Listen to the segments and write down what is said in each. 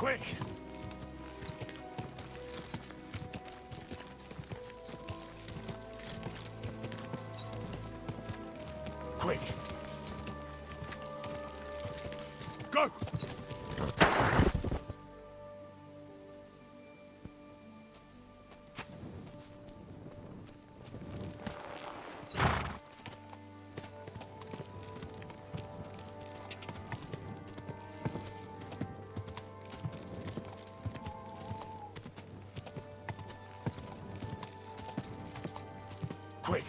Quick! Quick! Go! Quick!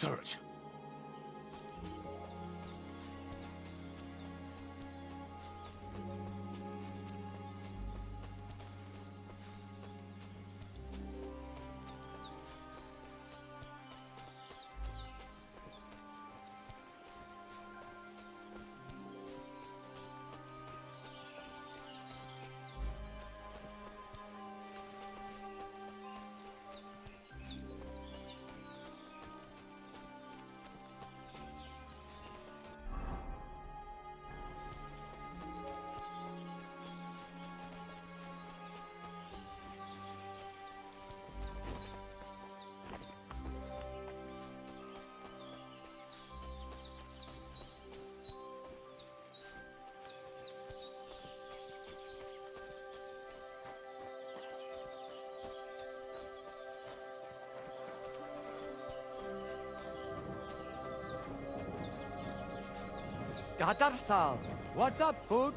Search. Gatarsal, what's up, Pooch?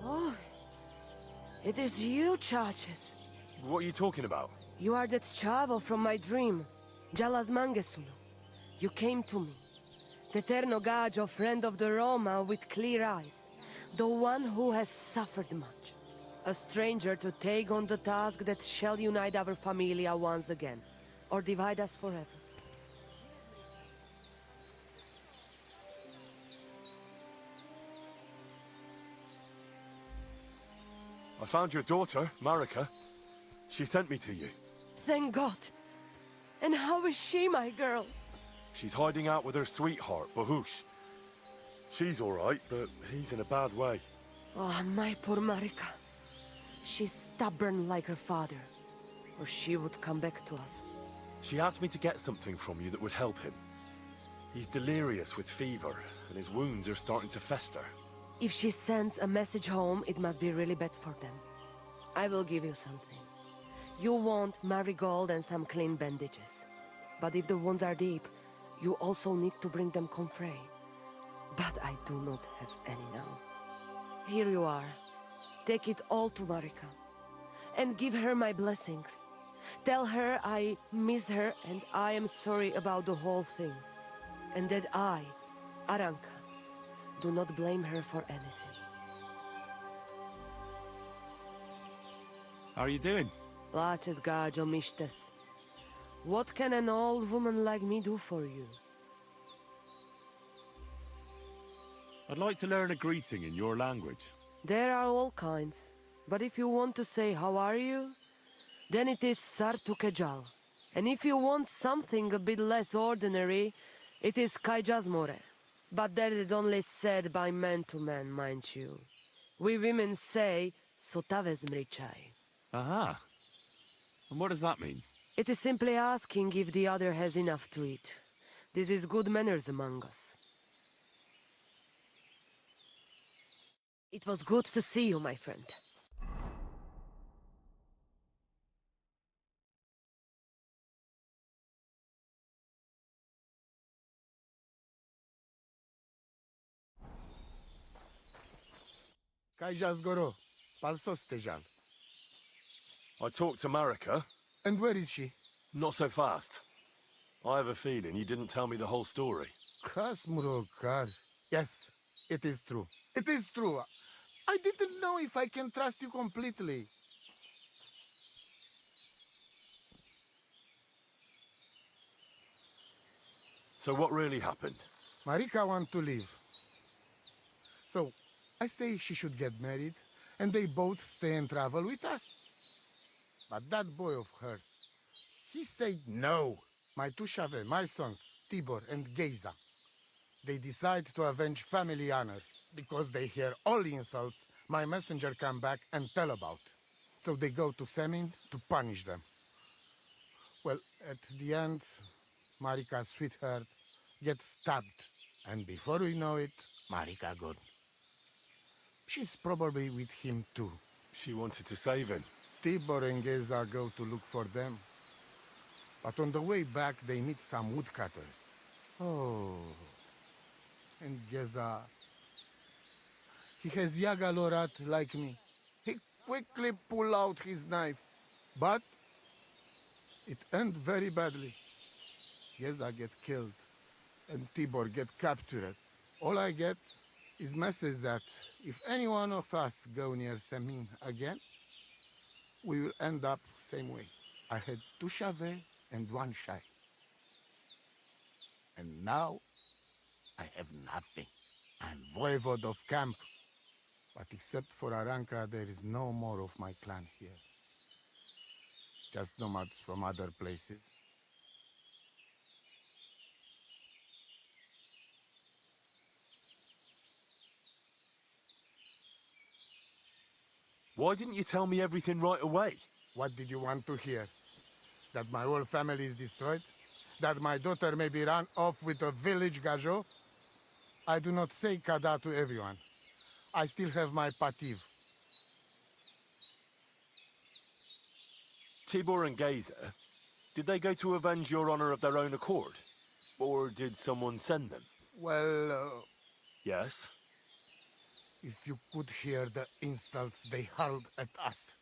Oh, it is you, Churches. What are you talking about? You are that chavo from my dream, Jalas Mangesulu. You came to me, the Eterno Gajo, friend of the Roma with clear eyes, the one who has suffered much. A stranger to take on the task that shall unite our familia once again, or divide us forever. I found your daughter, Marika. She sent me to you. Thank God. And how is she, my girl? She's hiding out with her sweetheart, Bahush. She's all right, but he's in a bad way. Oh, my poor Marika. She's stubborn like her father, or she would come back to us. She asked me to get something from you that would help him. He's delirious with fever, and his wounds are starting to fester. If she sends a message home, it must be really bad for them. I will give you something. You want marigold and some clean bandages. But if the wounds are deep, you also need to bring them comfrey. But I do not have any now. Here you are. Take it all to Marika. And give her my blessings. Tell her I miss her and I am sorry about the whole thing. And that I, Aranka, do not blame her for anything. How are you doing? Laches gajo mishtes. What can an old woman like me do for you? I'd like to learn a greeting in your language. There are all kinds. But if you want to say how are you, then it is Sartukejal. And if you want something a bit less ordinary, it is Kaijazmore. But that is only said by man to man, mind you. We women say, Sotavez mrichai. Aha. And what does that mean? It is simply asking if the other has enough to eat. This is good manners among us. It was good to see you, my friend. Kaijas Goro, Palsos Tejan. I talked to Marika. And where is she? Not so fast. I have a feeling you didn't tell me the whole story. Kasmurokar. Yes, it is true. It is true. I didn't know if I can trust you completely. So what really happened? Marika want to leave. So, I say she should get married, and they both stay and travel with us. But that boy of hers, he said no. My two Shave, my sons, Tibor and Geiza, they decide to avenge family honor, because they hear all the insults my messenger come back and tell about. So they go to Semin to punish them. Well, at the end, Marika's sweetheart gets stabbed. And before we know it, Marika gone. She's probably with him too. She wanted to save him. Tibor and Geza go to look for them. But on the way back, they meet some woodcutters. Oh. And Geza... He has Yagalorat like me. He quickly pull out his knife. But it end very badly. Geza get killed. And Tibor get captured. All I get is message that if any one of us go near Semin again, we will end up same way. I had 2 Chave and 1 Shai. And now, I have nothing. I'm voivode of camp. But except for Aranka, there is no more of my clan here. Just nomads from other places. Why didn't you tell me everything right away? What did you want to hear? That my whole family is destroyed? That my daughter may be run off with a village gajo? I do not say kada to everyone. I still have my pativ. Tibor and Geza, did they go to avenge your honor of their own accord? Or did someone send them? Well, Yes? if you could hear the insults they hurled at us.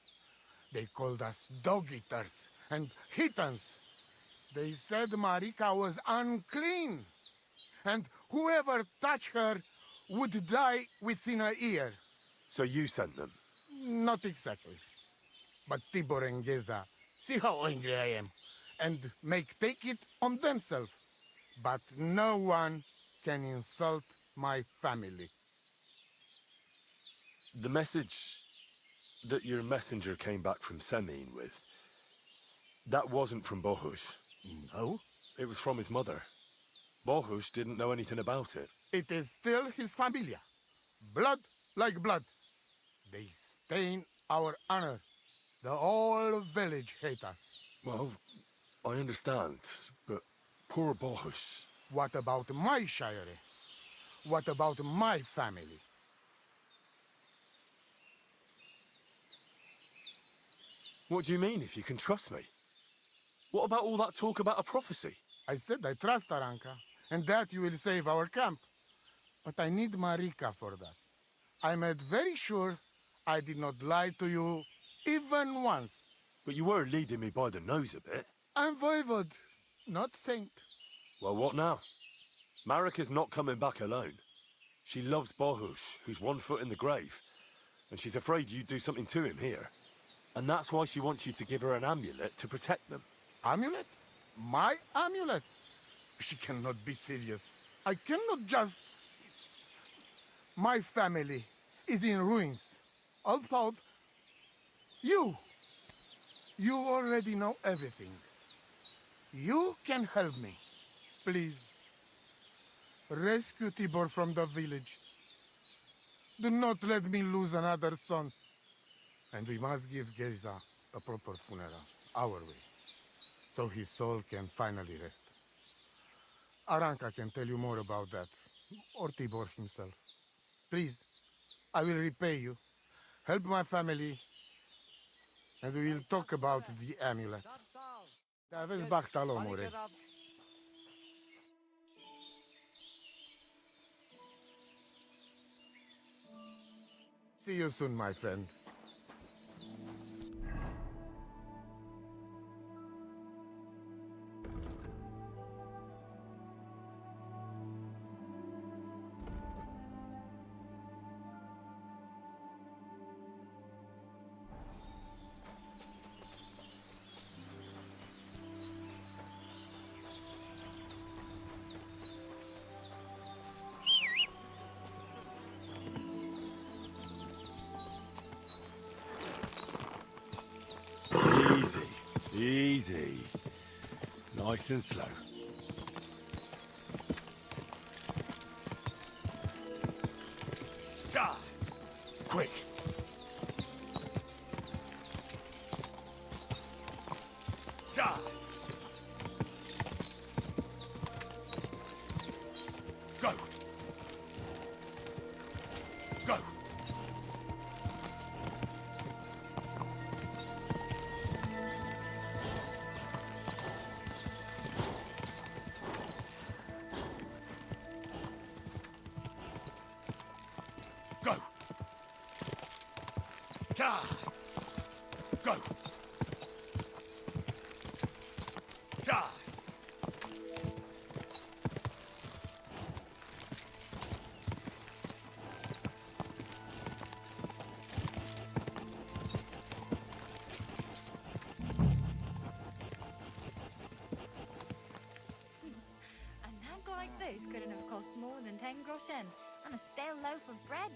They called us dog-eaters and hitans. They said Marika was unclean. And whoever touched her would die within a year. So you sent them? Not exactly. But Tibor and Geza, see how angry I am. And take it on themselves. But no one can insult my family. The message that your messenger came back from Semin with, that wasn't from Bohush. No? It was from his mother. Bohush didn't know anything about it. It is still his familia. Blood like blood. They stain our honor. The whole village hate us. Well, I understand, but poor Bohush. What about my shire? What about my family? What do you mean, if you can trust me? What about all that talk about a prophecy? I said I trust Aranka, and that you will save our camp. But I need Marika for that. I made very sure I did not lie to you even once. But you were leading me by the nose a bit. I'm voivode, not saint. Well, what now? Marika's not coming back alone. She loves Bohush, who's 1 foot in the grave. And she's afraid you'd do something to him here. And that's why she wants you to give her an amulet to protect them. Amulet? My amulet? She cannot be serious. I cannot just... My family is in ruins. Although, you already know everything. You can help me. Please. Rescue Tibor from the village. Do not let me lose another son. And we must give Geza a proper funeral, our way, so his soul can finally rest. Aranka can tell you more about that, or Tibor himself. Please, I will repay you. Help my family, and we will talk about the amulet. Davez Bachtalomure. See you soon, my friend. Easy, easy. Nice and slow. Ah, quick. Ah. Go. Go. Ka! Go! Ka! A nag like this couldn't have cost more than 10 groschen, and a stale loaf of bread.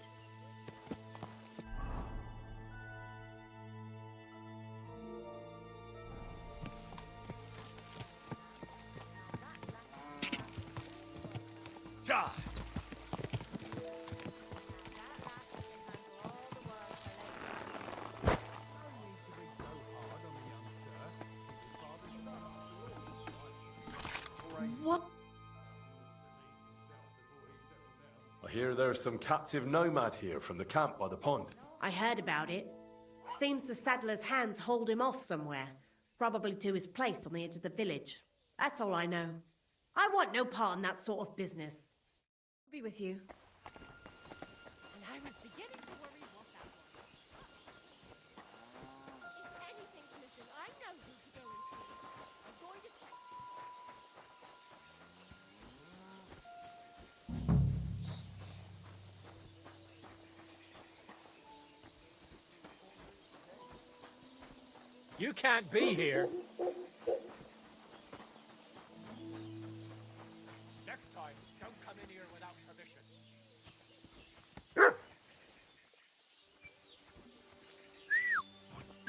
Ka! What? I hear there's some captive nomad here from the camp by the pond. I heard about it. Seems the saddler's hands hold him off somewhere. Probably to his place on the edge of the village. That's all I know. I want no part in that sort of business. I'll be with you. And I was beginning to worry what that was. If anything's missing, I know who to go and see. I'm going to check. You can't be here. Next time, don't come in here without permission.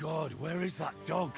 God, where is that dog?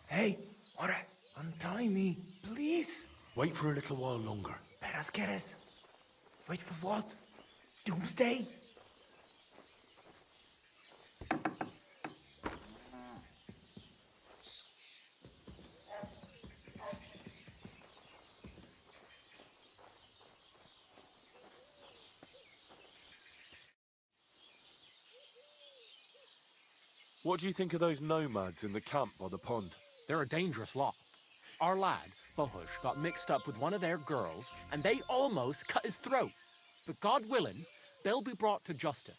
Hey, ora, untie me, please. Wait for a little while longer. Peras queres. Wait for what? Doomsday? What do you think of those nomads in the camp by the pond? They're a dangerous lot. Our lad, Bohush, got mixed up with one of their girls, and they almost cut his throat. But God willing, they'll be brought to justice.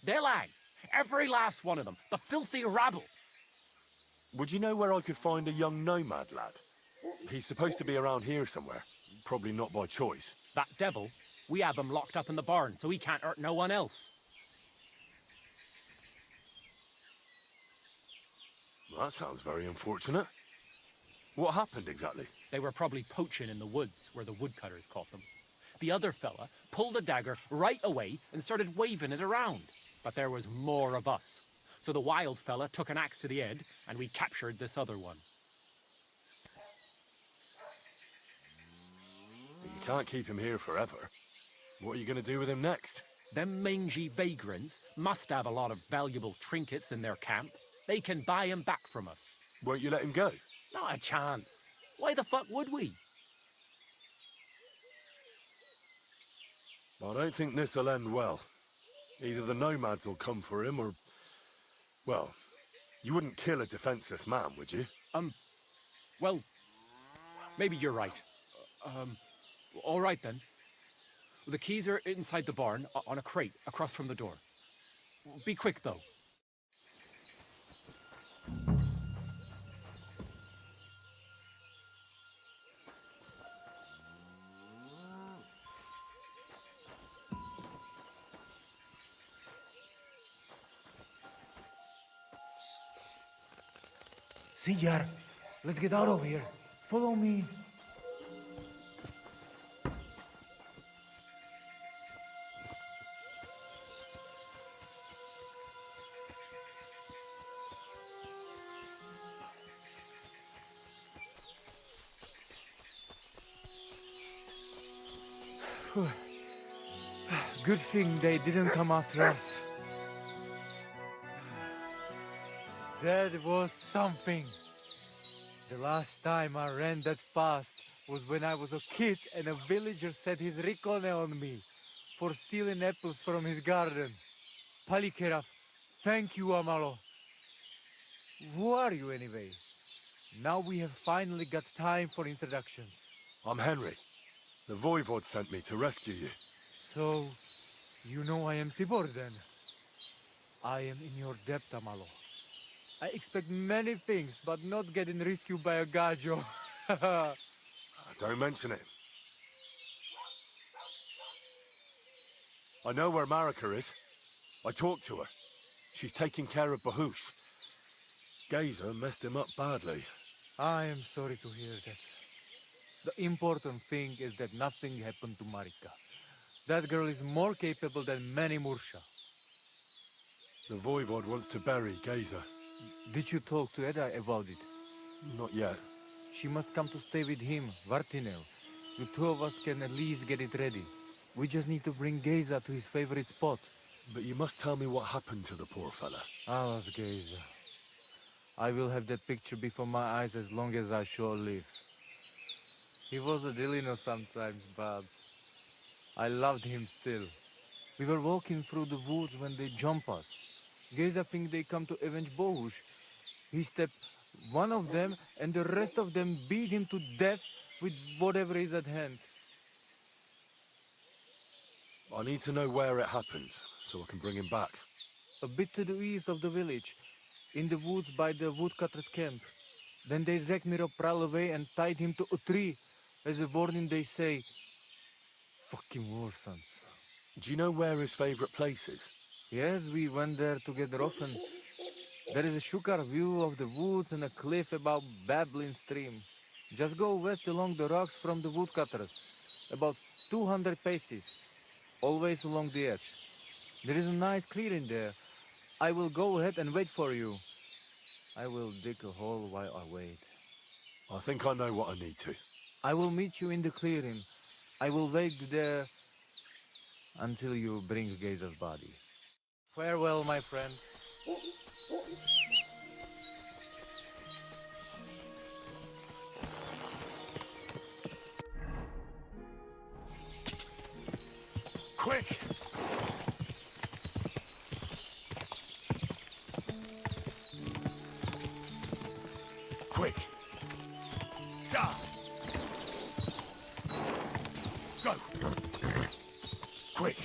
They'll hang, every last one of them, the filthy rabble. Would you know where I could find a young nomad lad? He's supposed to be around here somewhere. Probably not by choice. That devil, we have him locked up in the barn, so he can't hurt no one else. That sounds very unfortunate. What happened exactly? They were probably poaching in the woods where the woodcutters caught them. The other fella pulled a dagger right away and started waving it around. But there was more of us. So the wild fella took an axe to the head and we captured this other one. But you can't keep him here forever. What are you going to do with him next? Them mangy vagrants must have a lot of valuable trinkets in their camp. They can buy him back from us. Won't you let him go? Not a chance. Why the fuck would we? I don't think this'll end well. Either the nomads will come for him or... Well, you wouldn't kill a defenseless man, would you? Well, maybe you're right. All right then. The keys are inside the barn, on a crate, across from the door. Be quick, though. Sinjar, let's get out of here. Follow me. Good thing they didn't come after us. That was something. The last time I ran that fast was when I was a kid and a villager set his ricone on me for stealing apples from his garden. Palikeraf, thank you, Amalo. Who are you anyway? Now we have finally got time for introductions. I'm Henry. The Voivod sent me to rescue you. So, you know I am Tibor then? I am in your debt, Amalo. I expect many things, but not getting rescued by a gajo. Don't mention it. I know where Marika is. I talked to her. She's taking care of Bahush. Gazer messed him up badly. I am sorry to hear that. The important thing is that nothing happened to Marika. That girl is more capable than many Mursha. The Voivod wants to bury Gazer. Did you talk to Edda about it? Not yet. She must come to stay with him, Vartinel. The two of us can at least get it ready. We just need to bring Geza to his favorite spot. But you must tell me what happened to the poor fella. Alas, Geza. I will have that picture before my eyes as long as I shall live. He was a Delino sometimes, but I loved him still. We were walking through the woods when they jump us. Geza think they come to avenge Bohush. He stepped one of them and the rest of them beat him to death with whatever is at hand. I need to know where it happened, so I can bring him back. A bit to the east of the village, in the woods by the woodcutter's camp. Then they dragged Miropral away and tied him to a tree. As a warning they say, fucking warsons. Do you know where his favorite place is? Yes, we went there together often. There is a shukar view of the woods and a cliff above babbling stream. Just go west along the rocks from the woodcutters. About 200 paces. Always along the edge. There is a nice clearing there. I will go ahead and wait for you. I will dig a hole while I wait. I think I know what I need to. I will meet you in the clearing. I will wait there until you bring Geza's body. Farewell, my friend. Quick! Quick! Da! Go! Quick!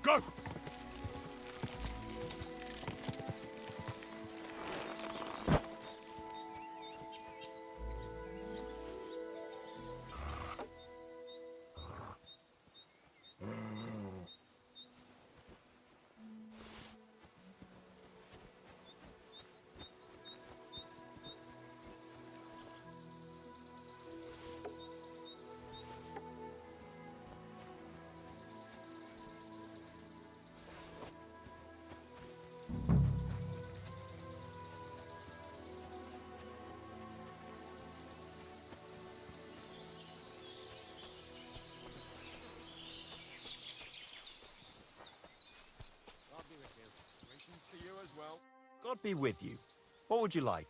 Go! God be with you. What would you like?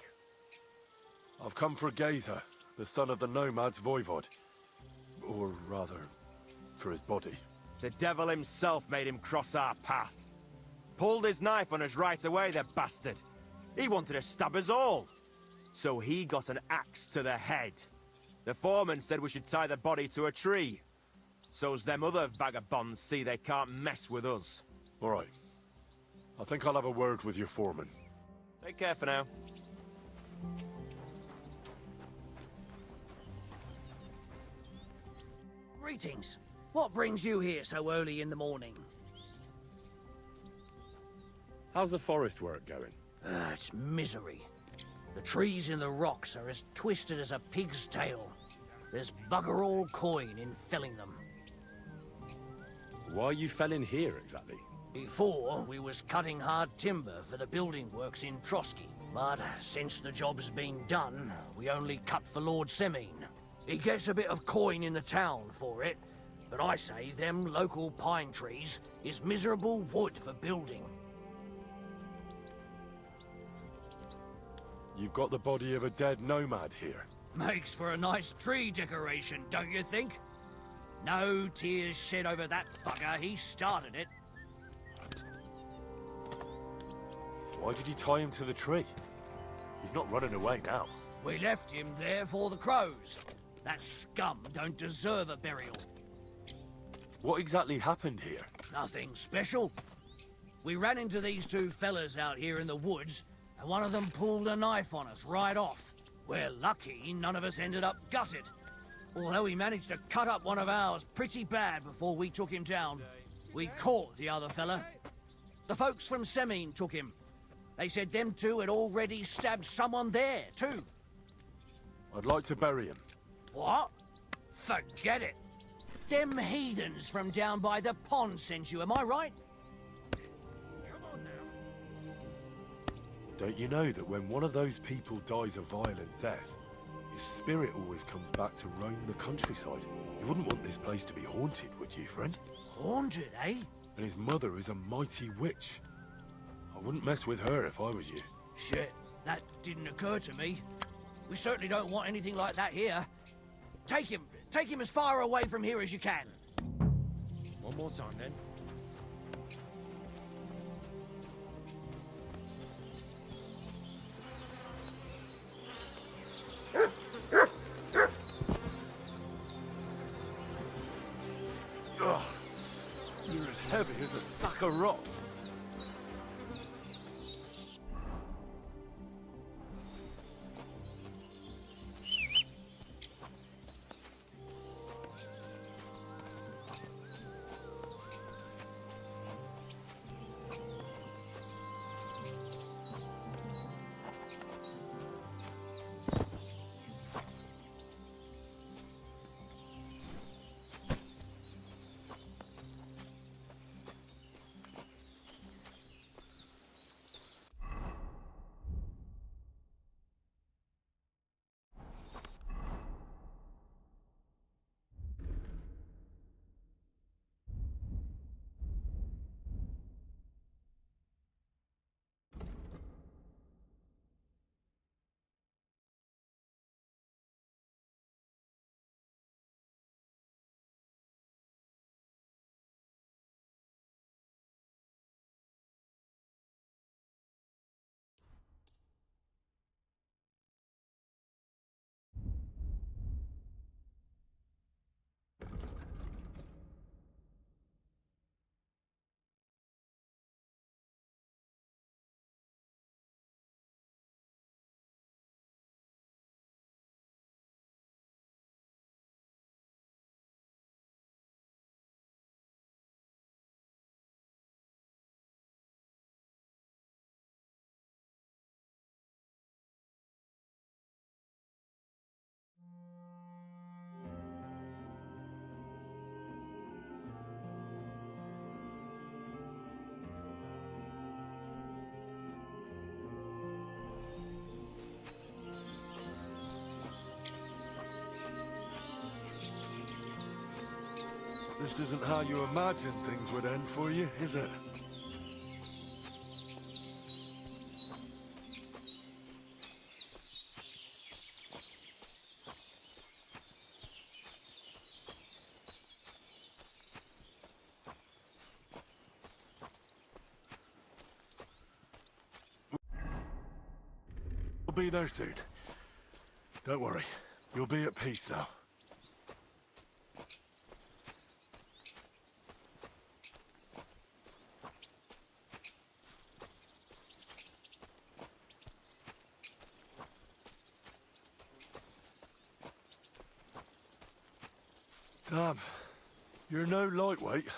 I've come for Gazer, the son of the nomad's voivod. Or rather, for his body. The devil himself made him cross our path. Pulled his knife on us right away, the bastard. He wanted to stab us all. So he got an axe to the head. The foreman said we should tie the body to a tree. So's them other vagabonds see they can't mess with us. All right. I think I'll have a word with your foreman. Take care for now. Greetings. What brings you here so early in the morning? How's the forest work going? It's misery. The trees in the rocks are as twisted as a pig's tail. There's bugger all coin in felling them. Why are you felling here exactly? Before, we was cutting hard timber for the building works in Trotsky. But since the job's been done, we only cut for Lord Semine. He gets a bit of coin in the town for it, but I say them local pine trees is miserable wood for building. You've got the body of a dead nomad here. Makes for a nice tree decoration, don't you think? No tears shed over that bugger, he started it. Why did you tie him to the tree? He's not running away now. We left him there for the crows. That scum don't deserve a burial. What exactly happened here? Nothing special. We ran into these two fellas out here in the woods, and one of them pulled a knife on us right off. We're lucky none of us ended up gutted. Although he managed to cut up one of ours pretty bad before we took him down. We caught the other fella. The folks from Semine took him. They said them two had already stabbed someone there, too. I'd like to bury him. What? Forget it. Them heathens from down by the pond sent you, am I right? Don't you know that when one of those people dies a violent death, his spirit always comes back to roam the countryside? You wouldn't want this place to be haunted, would you, friend? Haunted, eh? And his mother is a mighty witch. I wouldn't mess with her if I was you. Shit, that didn't occur to me. We certainly don't want anything like that here. Take him as far away from here as you can. One more time, then. Ugh. You're as heavy as a sack of rocks. This isn't how you imagined things would end for you, is it? We'll be there soon. Don't worry. You'll be at peace now. Damn. You're no lightweight.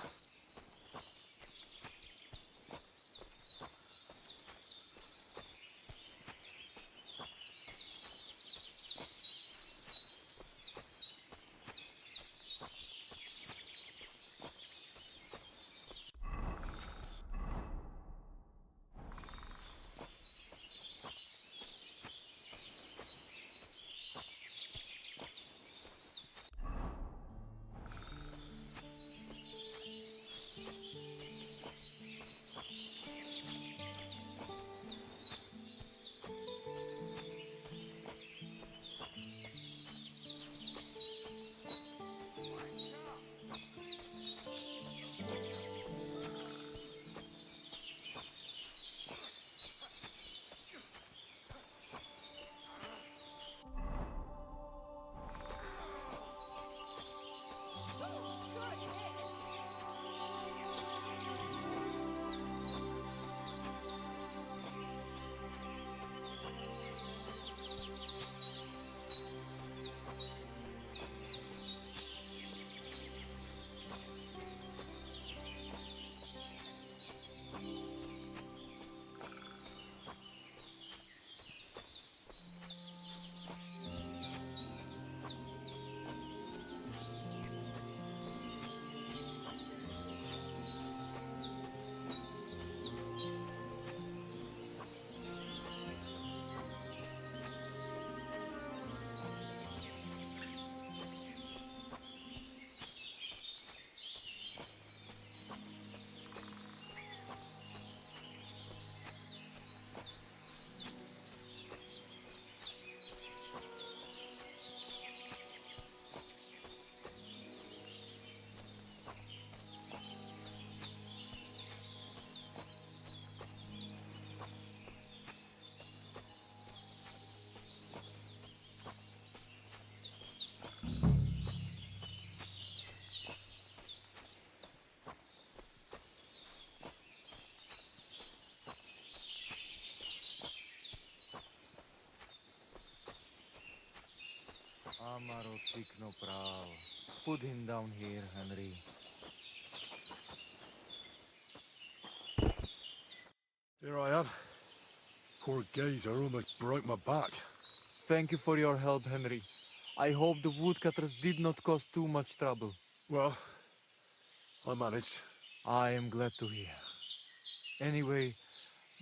Amaro Tikno Prao. Put him down here, Henry. Here I am. Poor Gazer almost broke my back. Thank you for your help, Henry. I hope the woodcutters did not cause too much trouble. Well, I managed. I am glad to hear. Anyway,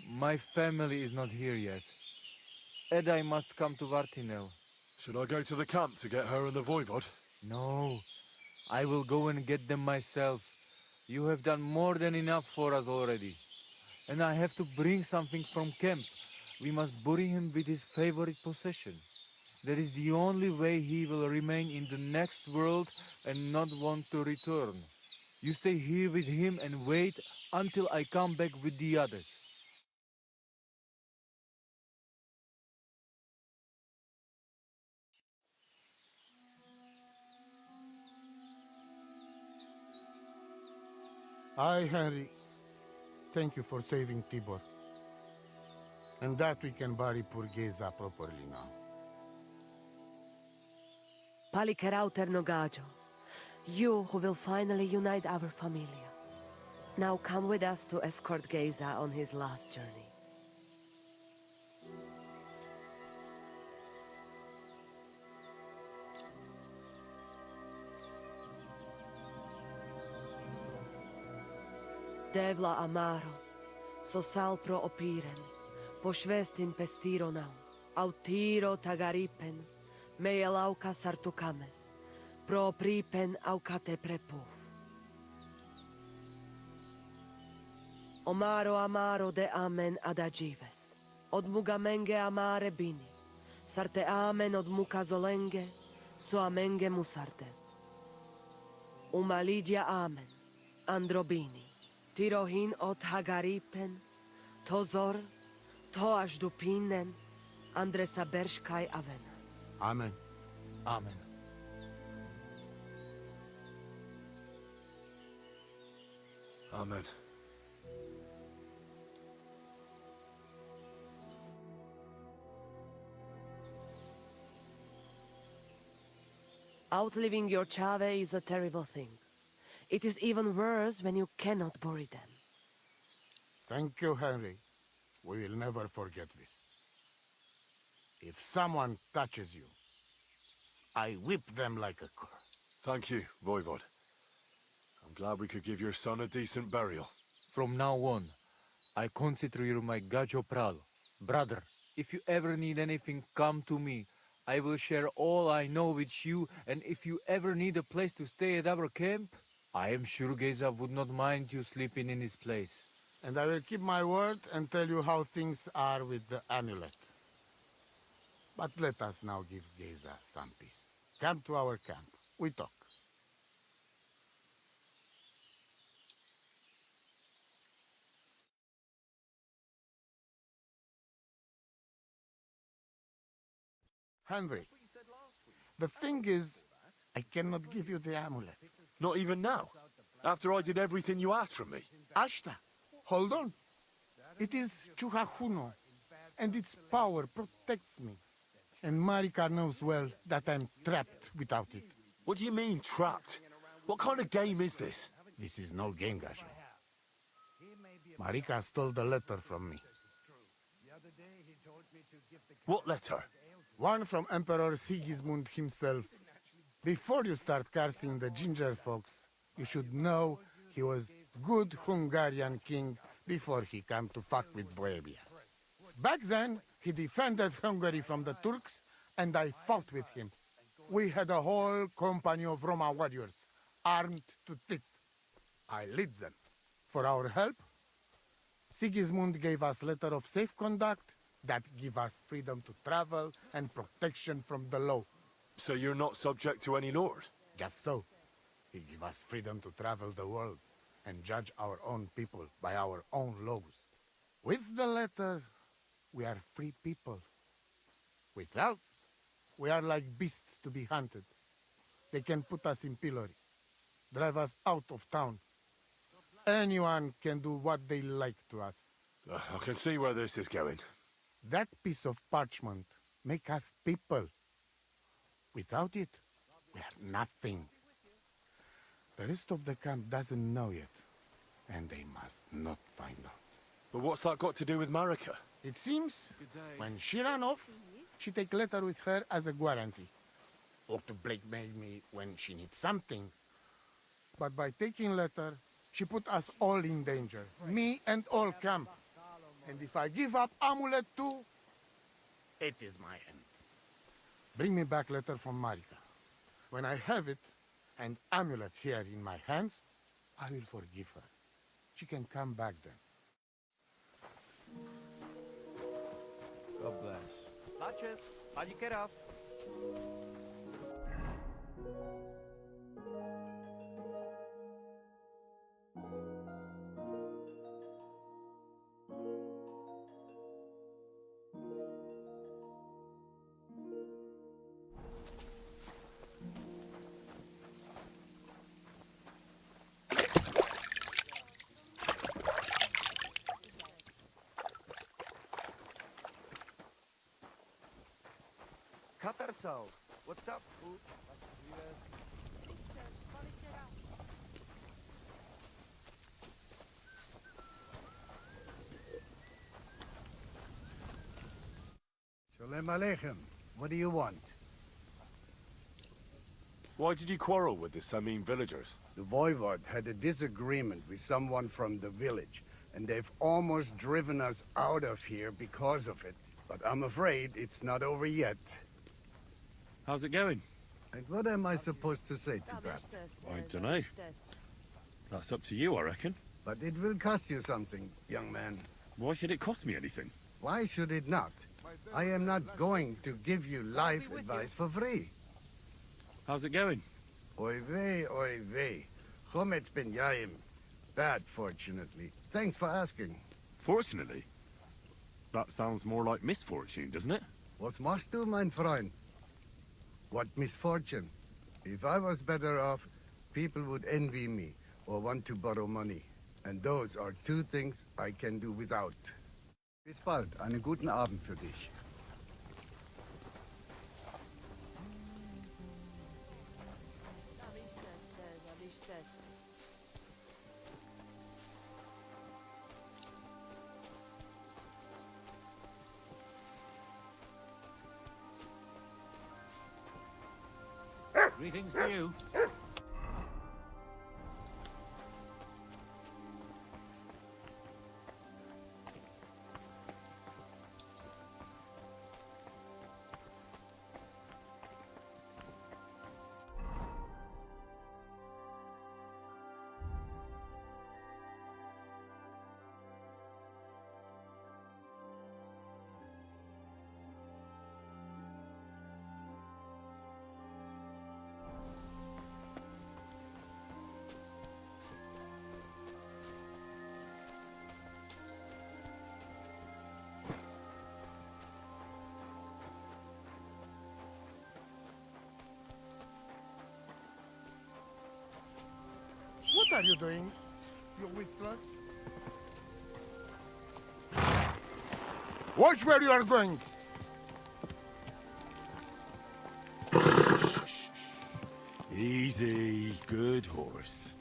my family is not here yet. Edai must come to Vartinel. Should I go to the camp to get her and the voivod? No, I will go and get them myself. You have done more than enough for us already. And I have to bring something from camp. We must bury him with his favorite possession. That is the only way he will remain in the next world and not want to return. You stay here with him and wait until I come back with the others. Aye, Henry. Thank you for saving Tibor. And that we can bury poor Geza properly now. Palikerauter Nogajo, you who will finally unite our familia. Now come with us to escort Geza on his last journey. Devla amaro, so sal pro opiren, pošvestin pestironau, autiro tagaripen, meelauka sartukames, pro pripen aukate prepuf. Omaro amaro de amen adagives. Od mugamenge amare bini. Sarte amen od mukazolenge, so amenge musarte. Umalidia amen, androbini. Tirohin od hagaripen, tozor, to až dupinen, andresa bershkai avena. Amen. Amen. Amen. Outliving your chave is a terrible thing. It is even worse when you cannot bury them. Thank you, Henry. We will never forget this. If someone touches you, I whip them like a cur. Thank you, Voivod. I'm glad we could give your son a decent burial. From now on, I consider you my gajo pralo. Brother, if you ever need anything, come to me. I will share all I know with you, and if you ever need a place to stay at our camp, I am sure Geza would not mind you sleeping in his place. And I will keep my word and tell you how things are with the amulet. But let us now give Geza some peace. Come to our camp. We talk. Henry, the thing is, I cannot give you the amulet. Not even now? After I did everything you asked from me? Ashta, hold on. It is Chuhajuno, and its power protects me. And Marika knows well that I'm trapped without it. What do you mean, trapped? What kind of game is this? This is no game, Gajo. Marika stole the letter from me. What letter? One from Emperor Sigismund himself. Before you start cursing the ginger folks, you should know he was good Hungarian king before he came to fuck with Bohemia. Back then, he defended Hungary from the Turks, and I fought with him. We had a whole company of Roma warriors, armed to teeth. I lead them. For our help, Sigismund gave us letter of safe conduct that give us freedom to travel and protection from the law. So you're not subject to any lord? Just so. He give us freedom to travel the world and judge our own people by our own laws. With the letter, we are free people. Without, we are like beasts to be hunted. They can put us in pillory, drive us out of town. Anyone can do what they like to us. I can see where this is going. That piece of parchment make us people. Without it, we are nothing. The rest of the camp doesn't know yet, and they must not find out. But what's that got to do with Marika? It seems, when she ran off, she take letter with her as a guarantee. Or to blackmail me when she needs something. But by taking letter, she put us all in danger. Me and all camp. And if I give up amulet too, it is my end. Bring me back letter from Marika. When I have it, and amulet here in my hands, I will forgive her. She can come back then. God bless. Latches, how'd you get off? Katarsal, what's up, fool? Shalom Aleichem. What do you want? Why did you quarrel with the Samim villagers? The Voivod had a disagreement with someone from the village, and they've almost driven us out of here because of it. But I'm afraid it's not over yet. How's it going? And what am I supposed to say to that? I dunno. That's up to you, I reckon. But it will cost you something, young man. Why should it cost me anything? Why should it not? I am not going to give you life advice for free. How's it going? Oy vey. Chometz ben Yaim. Bad, fortunately. Thanks for asking. Fortunately? That sounds more like misfortune, doesn't it? Was machst du, mein Freund? What misfortune? If I was better off, people would envy me or want to borrow money. And those are two things I can do without. Bis bald. Einen guten Abend für dich. Greetings to you. What are you doing, you whistlers? Watch where you are going. Easy, good horse.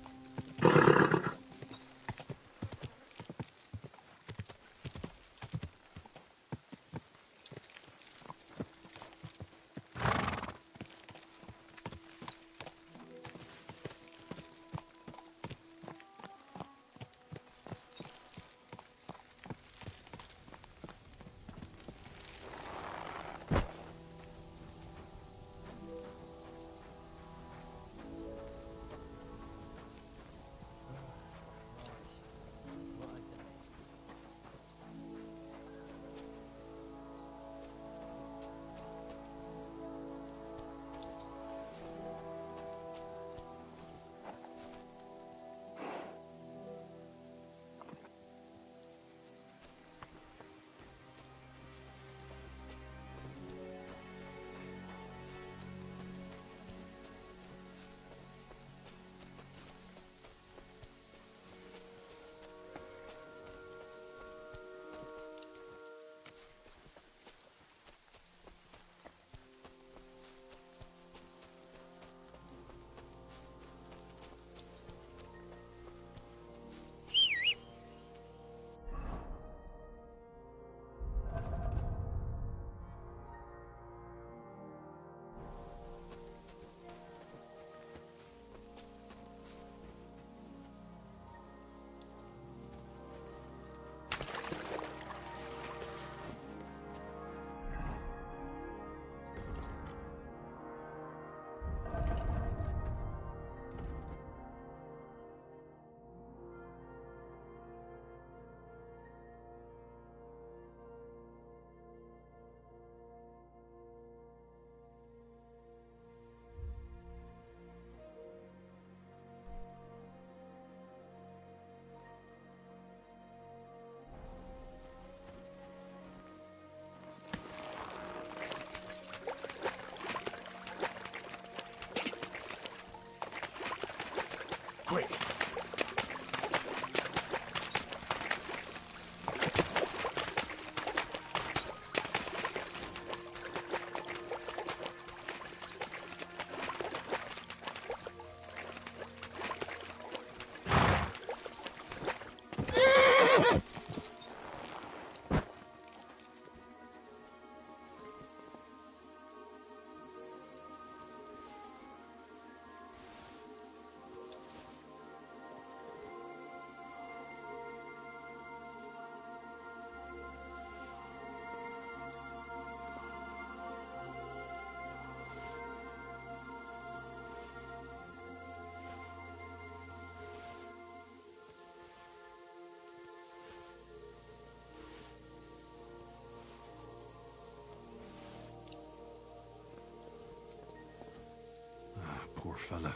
fella.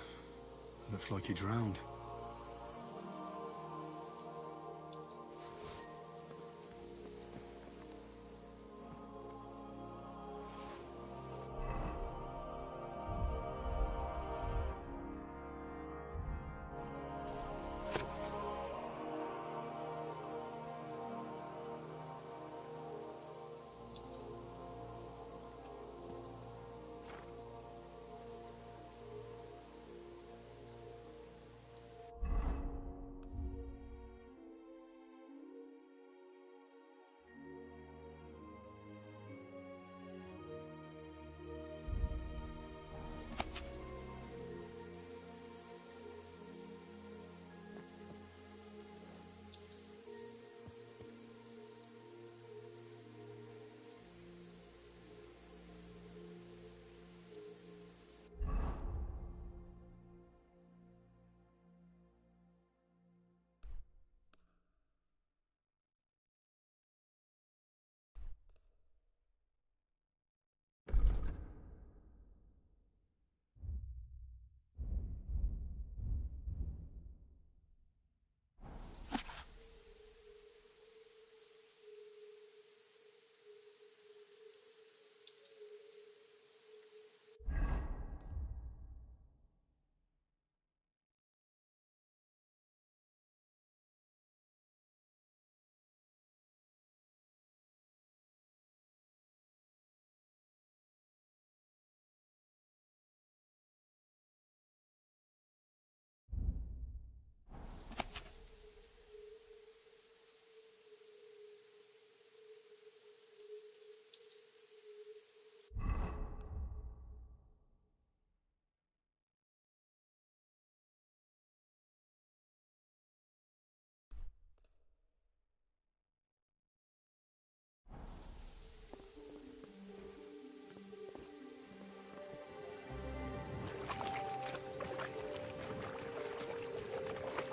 Looks like he drowned.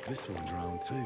This one drowned too.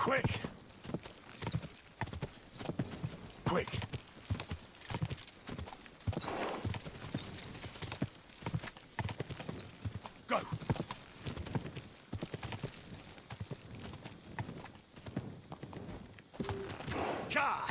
Quick! Quick! Go! Ka!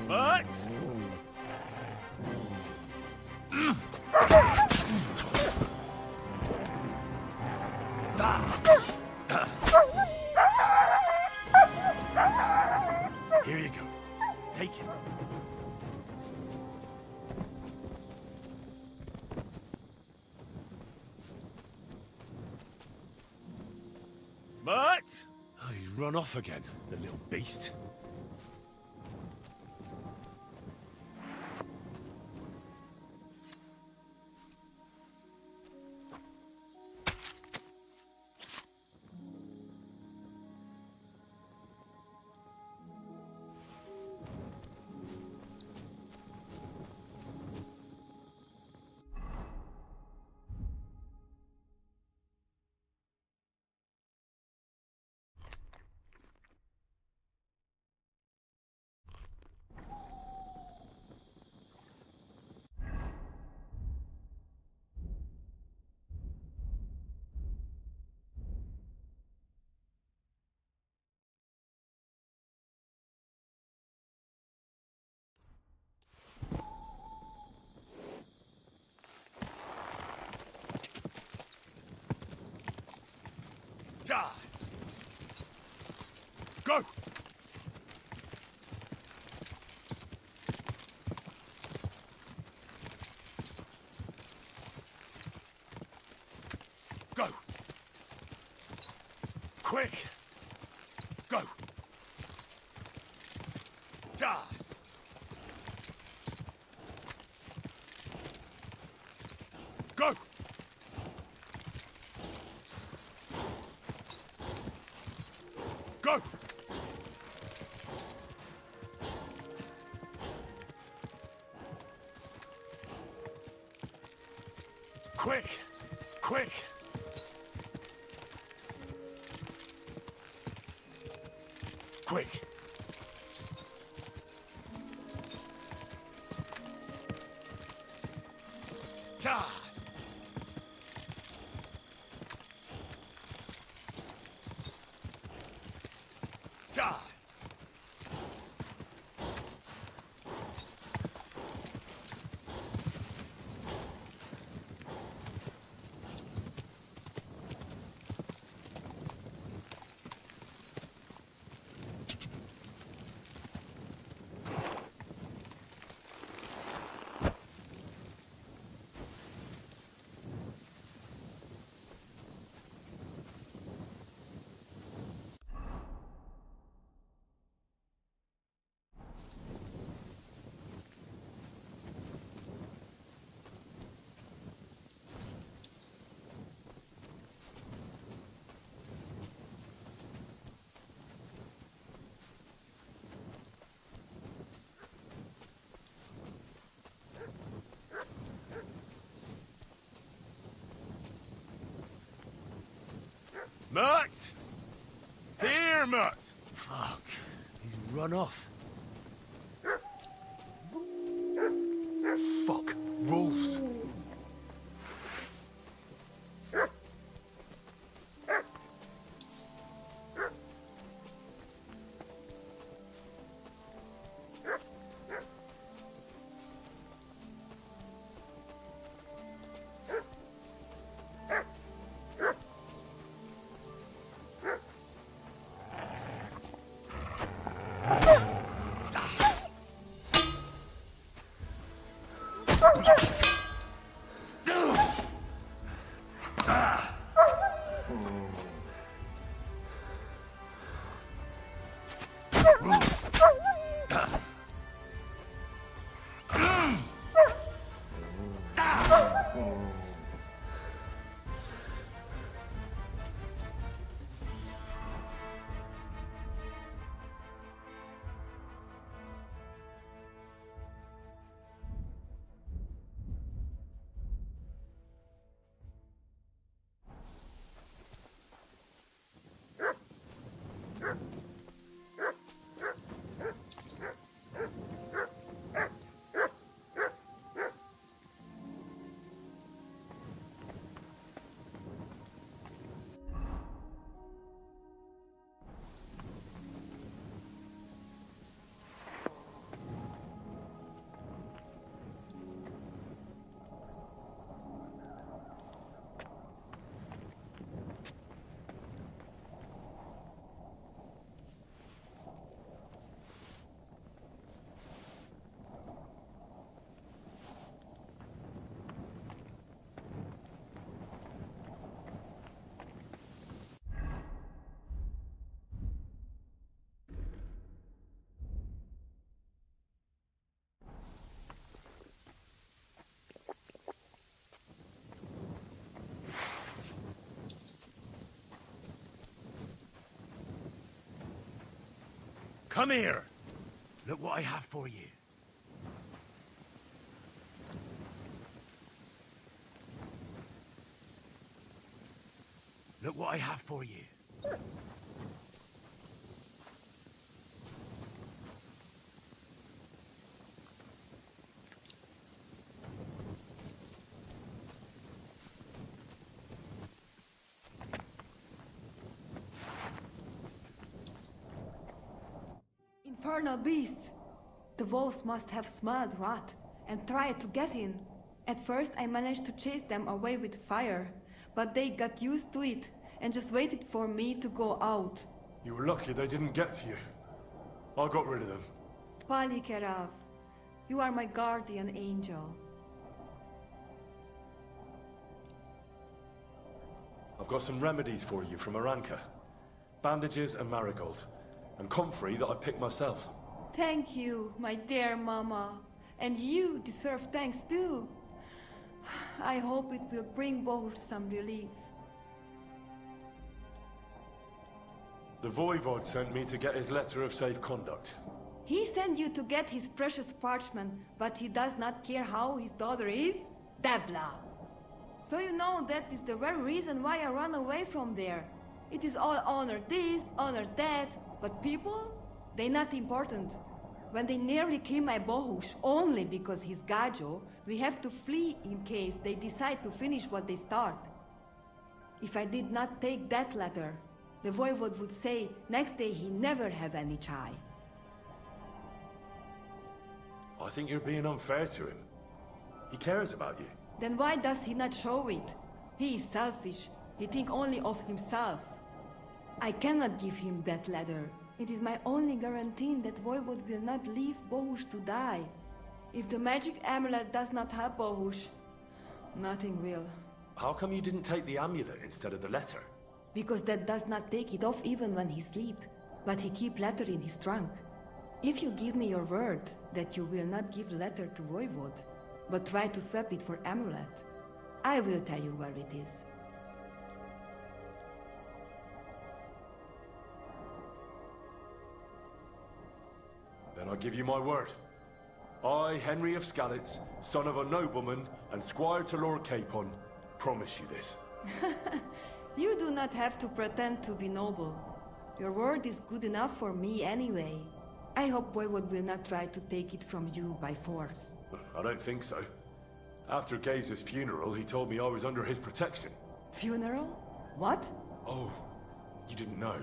But here you go. Take it. But oh, he's run off again, the little beast. Ja! Go! Go! Quick! Go! Ja! Go! Go! Quick! Quick! Quick! Ja! Ja! Mutt! Here, Mutt! Fuck. He's run off. Fuck. Wolves. Come here! Look what I have for you. Look what I have for you. Infernal beasts! The wolves must have smelled rot and tried to get in. At first I managed to chase them away with fire, but they got used to it and just waited for me to go out. You were lucky they didn't get to you. I got rid of them. Palikerav, you are my guardian angel. I've got some remedies for you from Aranka. Bandages and marigold. And comfrey that I picked myself. Thank you, my dear mama. And you deserve thanks too. I hope it will bring Bohush some relief. The Voivod sent me to get his letter of safe conduct. He sent you to get his precious parchment, but he does not care how his daughter is? Devla! So you know that is the very reason why I run away from there. It is all honor this, honor that, but people? They not important. When they nearly kill my Bohush, only because he's Gajo, we have to flee in case they decide to finish what they start. If I did not take that letter, the Voivod would say next day he never have any chai. I think you're being unfair to him. He cares about you. Then why does he not show it? He is selfish. He think only of himself. I cannot give him that letter. It is my only guarantee that Voivod will not leave Bohush to die. If the magic amulet does not help Bohush, nothing will. How come you didn't take the amulet instead of the letter? Because that does not take it off even when he sleep. But he keep letter in his trunk. If you give me your word that you will not give letter to Voivod, but try to swap it for amulet, I will tell you where it is. Then I give you my word. I, Henry of Skalitz, son of a nobleman and squire to Lord Capon, promise you this. You do not have to pretend to be noble. Your word is good enough for me anyway. I hope Voivod will not try to take it from you by force. I don't think so. After Gaze's funeral, he told me I was under his protection. Funeral? What? Oh, you didn't know.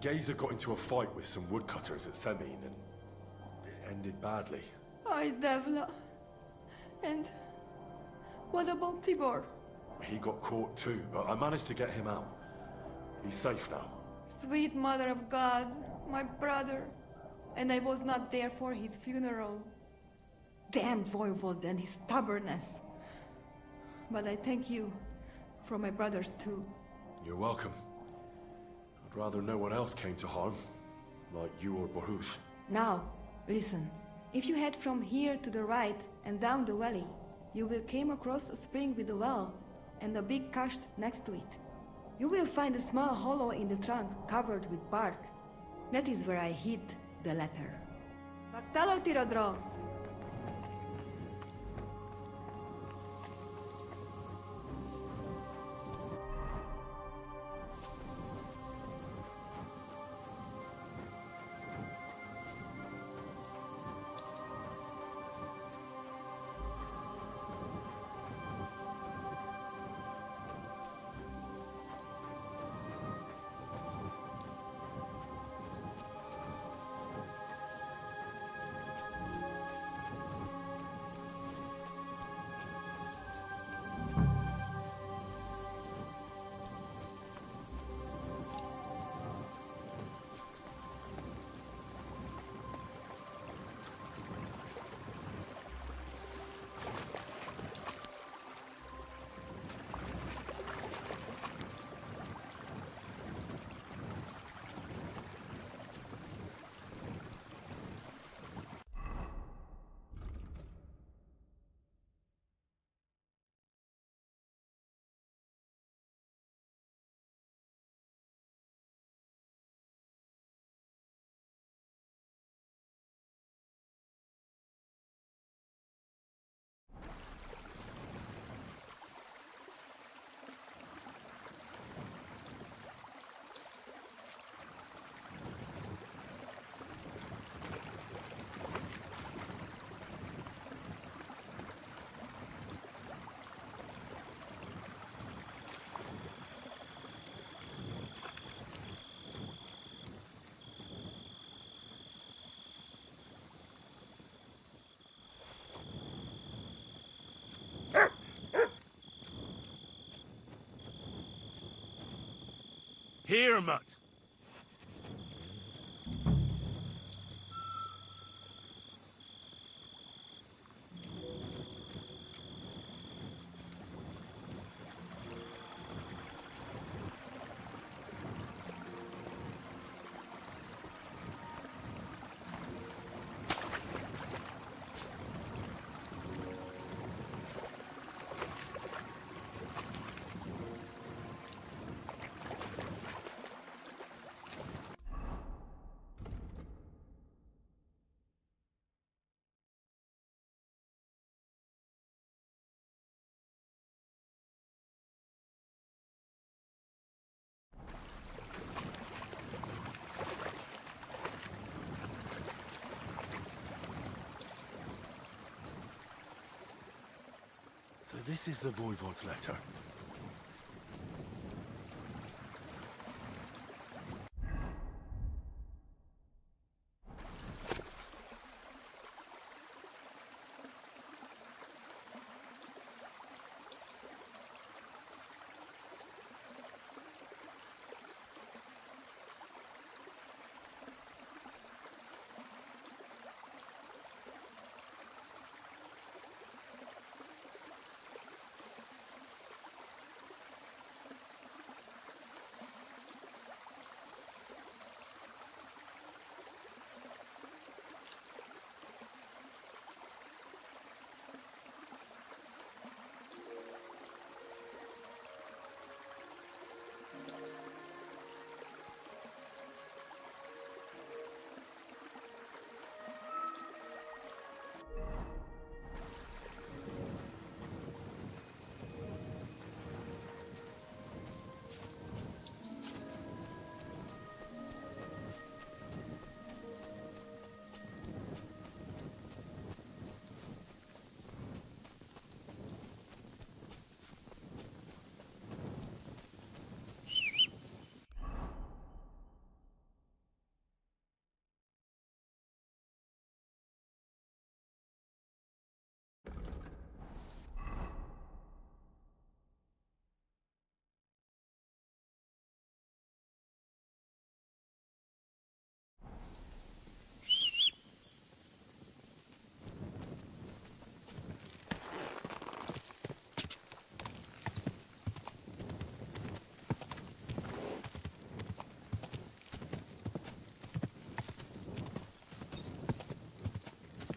Gazer got into a fight with some woodcutters at Semin, and it ended badly. Ay, Devla. And what about Tibor? He got caught too, but I managed to get him out. He's safe now. Sweet Mother of God, my brother. And I was not there for his funeral. Damn Voivod and his stubbornness. But I thank you for my brothers too. You're welcome. I'd rather no one else came to harm, like you or Bohush. Now, listen. If you head from here to the right and down the valley, you will come across a spring with a well and a big kasht next to it. You will find a small hollow in the trunk covered with bark. That is where I hid the letter. Baktalo Tirodro! Here, Mutt. So this is the Voivod's letter.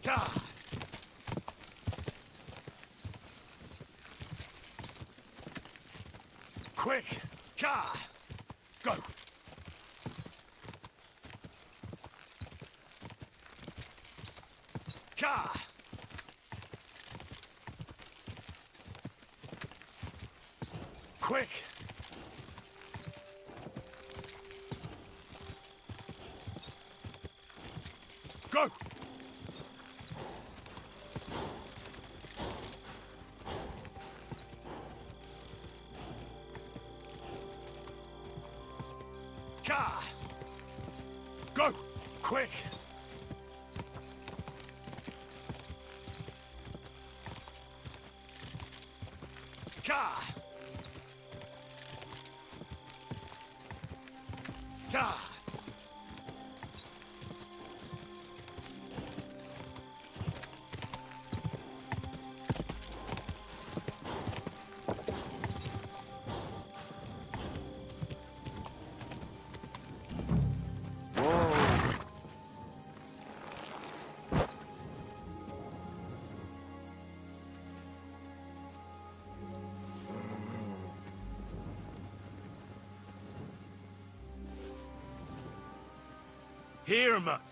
God! Quick! God! Go! God! Quick! Go! Ka! Go! Quick! Ka! Ka! Here, Mutt.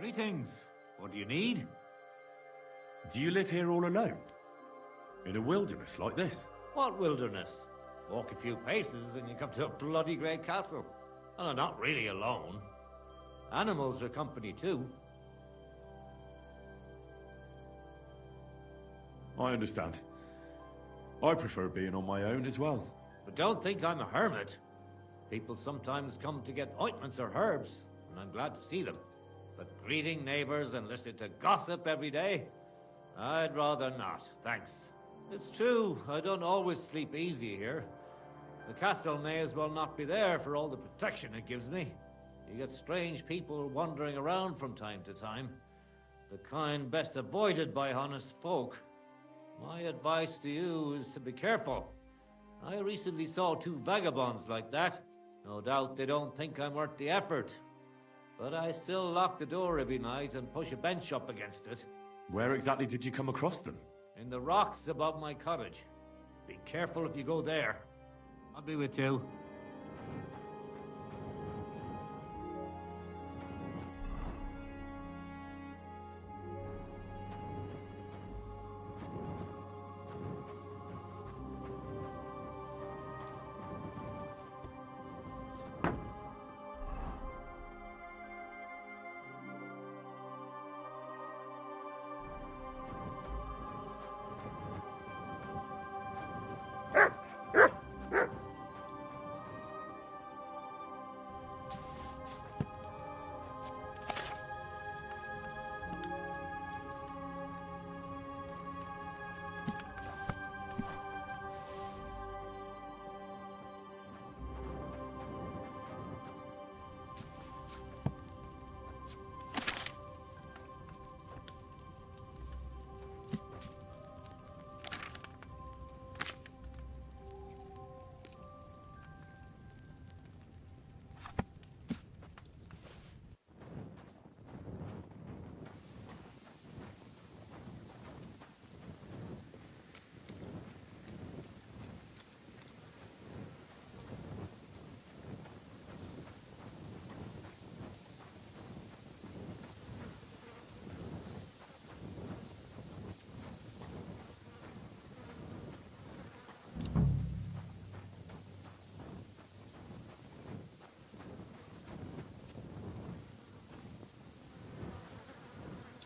Greetings. What do you need? Do you live here all alone? In a wilderness like this? What wilderness? Walk a few paces and you come to a bloody great castle. And I'm not really alone. Animals are company too. I understand. I prefer being on my own as well. But don't think I'm a hermit. People sometimes come to get ointments or herbs, and I'm glad to see them. But greeting neighbors and listening to gossip every day? I'd rather not, thanks. It's true, I don't always sleep easy here. The castle may as well not be there for all the protection it gives me. You get strange people wandering around from time to time. The kind best avoided by honest folk. My advice to you is to be careful. I recently saw 2 vagabonds like that. No doubt they don't think I'm worth the effort. But I still lock the door every night and push a bench up against it. Where exactly did you come across them? In the rocks above my cottage. Be careful if you go there. I'll be with you.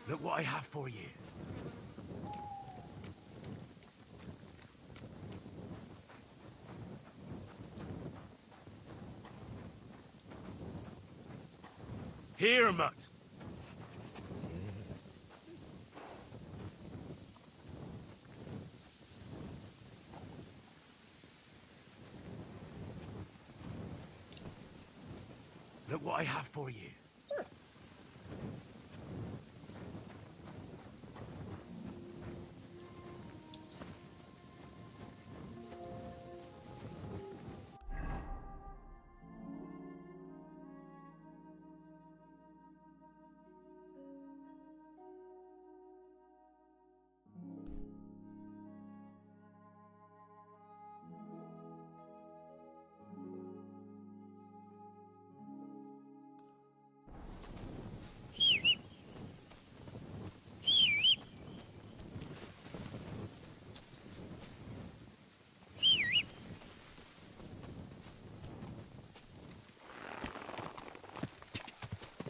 Look what I have for you. Here, Mutt. Look what I have for you.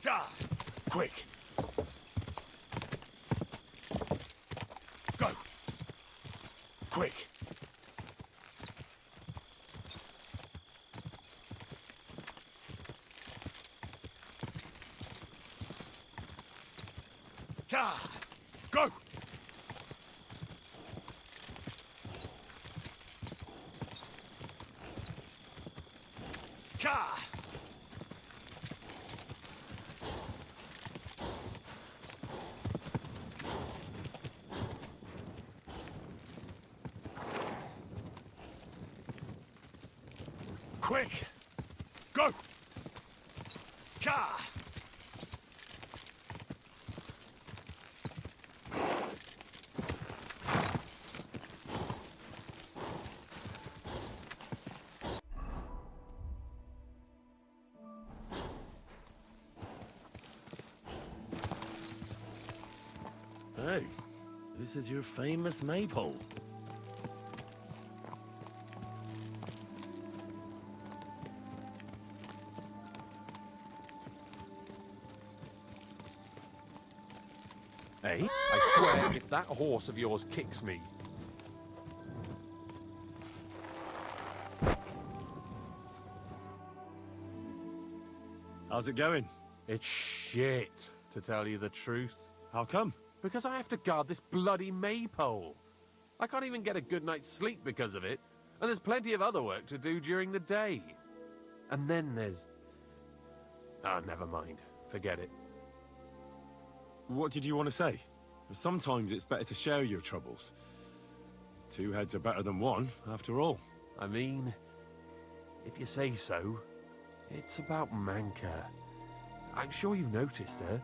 God, quick. Go. Quick. God, go. God. Quick! Go! Ka! So, this is your famous maypole. Eh? I swear, if that horse of yours kicks me... How's it going? It's shit, to tell you the truth. How come? Because I have to guard this bloody maypole. I can't even get a good night's sleep because of it, and there's plenty of other work to do during the day. And then there's... Ah, never mind. Forget it. What did you want to say? Sometimes it's better to share your troubles. Two heads are better than one, after all. I mean, if you say so, it's about Manka. I'm sure you've noticed her.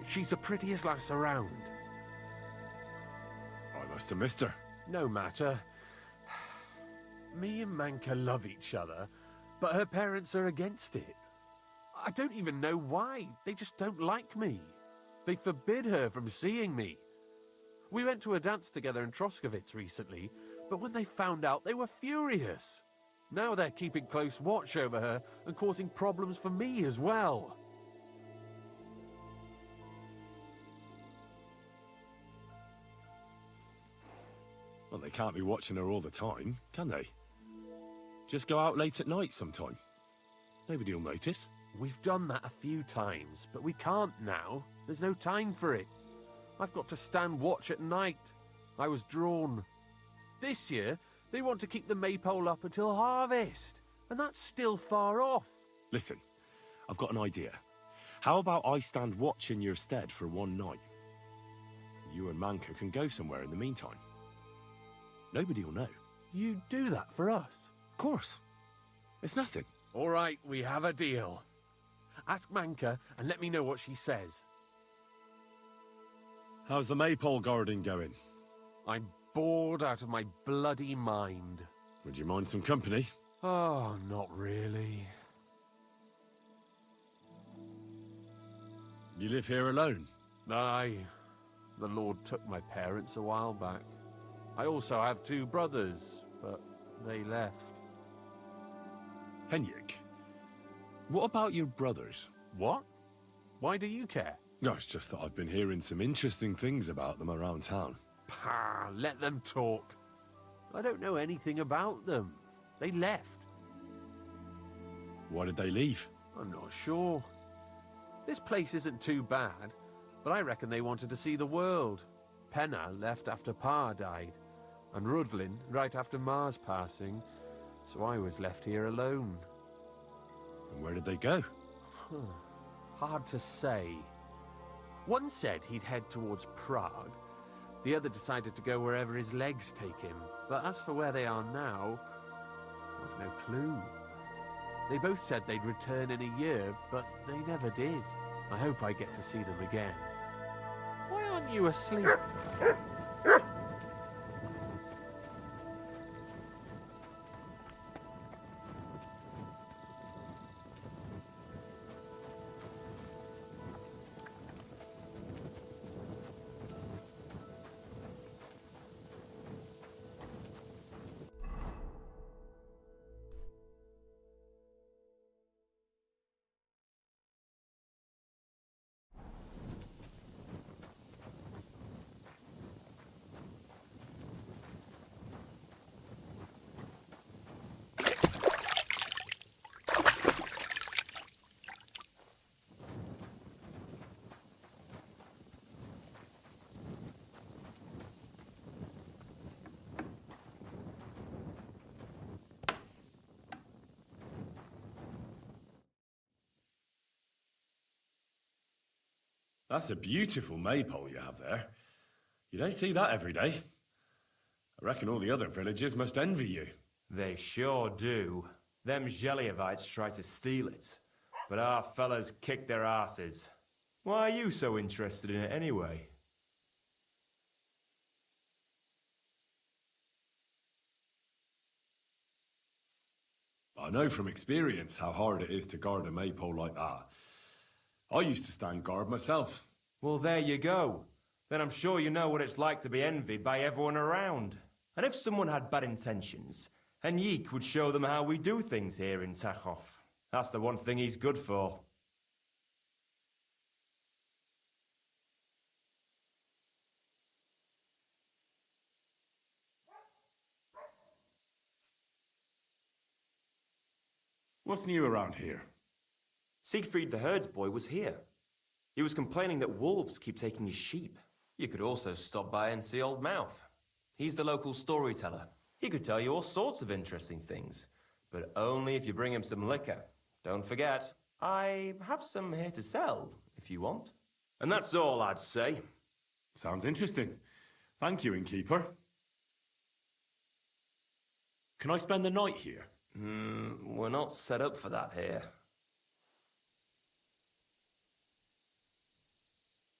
She's the prettiest lass around. I must have missed her. No matter. Me and Manka love each other, but her parents are against it. I don't even know why. They just don't like me. They forbid her from seeing me. We went to a dance together in Troskovitz recently, but when they found out, they were furious. Now they're keeping close watch over her and causing problems for me as well. Well, they can't be watching her all the time, can they? Just go out late at night sometime. Nobody'll notice. We've done that a few times, but we can't now. There's no time for it. I've got to stand watch at night. I was drawn. This year, they want to keep the maypole up until harvest, and that's still far off. Listen, I've got an idea. How about I stand watch in your stead for one night? You and Manka can go somewhere in the meantime. Nobody'll know. You do that for us? Of course. It's nothing. All right, we have a deal. Ask Manka and let me know what she says. How's the maypole garden going? I'm bored out of my bloody mind. Would you mind some company? Oh, not really. You live here alone? Aye. The Lord took my parents a while back. I also have two brothers, but they left. Henrik, what about your brothers? What? Why do you care? No, it's just that I've been hearing some interesting things about them around town. Pah, let them talk. I don't know anything about them. They left. Why did they leave? I'm not sure. This place isn't too bad, but I reckon they wanted to see the world. Penna left after Pa died, and Rudlin right after Ma's passing, so I was left here alone. And where did they go? Hard to say. One said he'd head towards Prague. The other decided to go wherever his legs take him. But as for where they are now, I've no clue. They both said they'd return in a year, but they never did. I hope I get to see them again. Why aren't you asleep? That's a beautiful maypole you have there. You don't see that every day. I reckon all the other villagers must envy you. They sure do. Them Zhelievites try to steal it, but our fellas kick their asses. Why are you so interested in it anyway? I know from experience how hard it is to guard a maypole like that. I used to stand guard myself. Well, there you go. then I'm sure you know what it's like to be envied by everyone around. And if someone had bad intentions, Henrik would show them how we do things here in Tachov. That's the one thing he's good for. What's new around here? Siegfried the herdsboy was here. He was complaining that wolves keep taking his sheep. You could also stop by and see Old Mouth. He's the local storyteller. He could tell you all sorts of interesting things, but only if you bring him some liquor. Don't forget, I have some here to sell, if you want. And that's all I'd say. Sounds interesting. Thank you, innkeeper. Can I spend the night here? We're not set up for that here.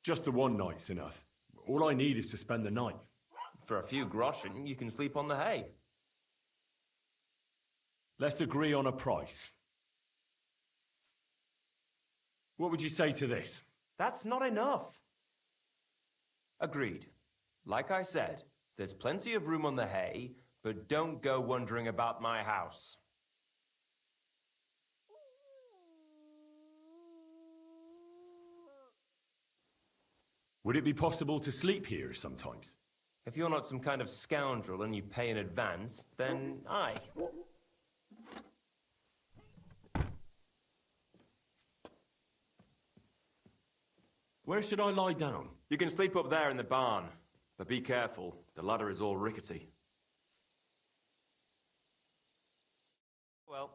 Just the one night's enough. All I need is to spend the night. For a few groschen, you can sleep on the hay. Let's agree on a price. What would you say to this? That's not enough. Agreed. Like I said, there's plenty of room on the hay, but don't go wondering about my house. Would it be possible to sleep here sometimes? If you're not some kind of scoundrel and you pay in advance, then aye. Where should I lie down? You can sleep up there in the barn, but be careful. The ladder is all rickety. Well.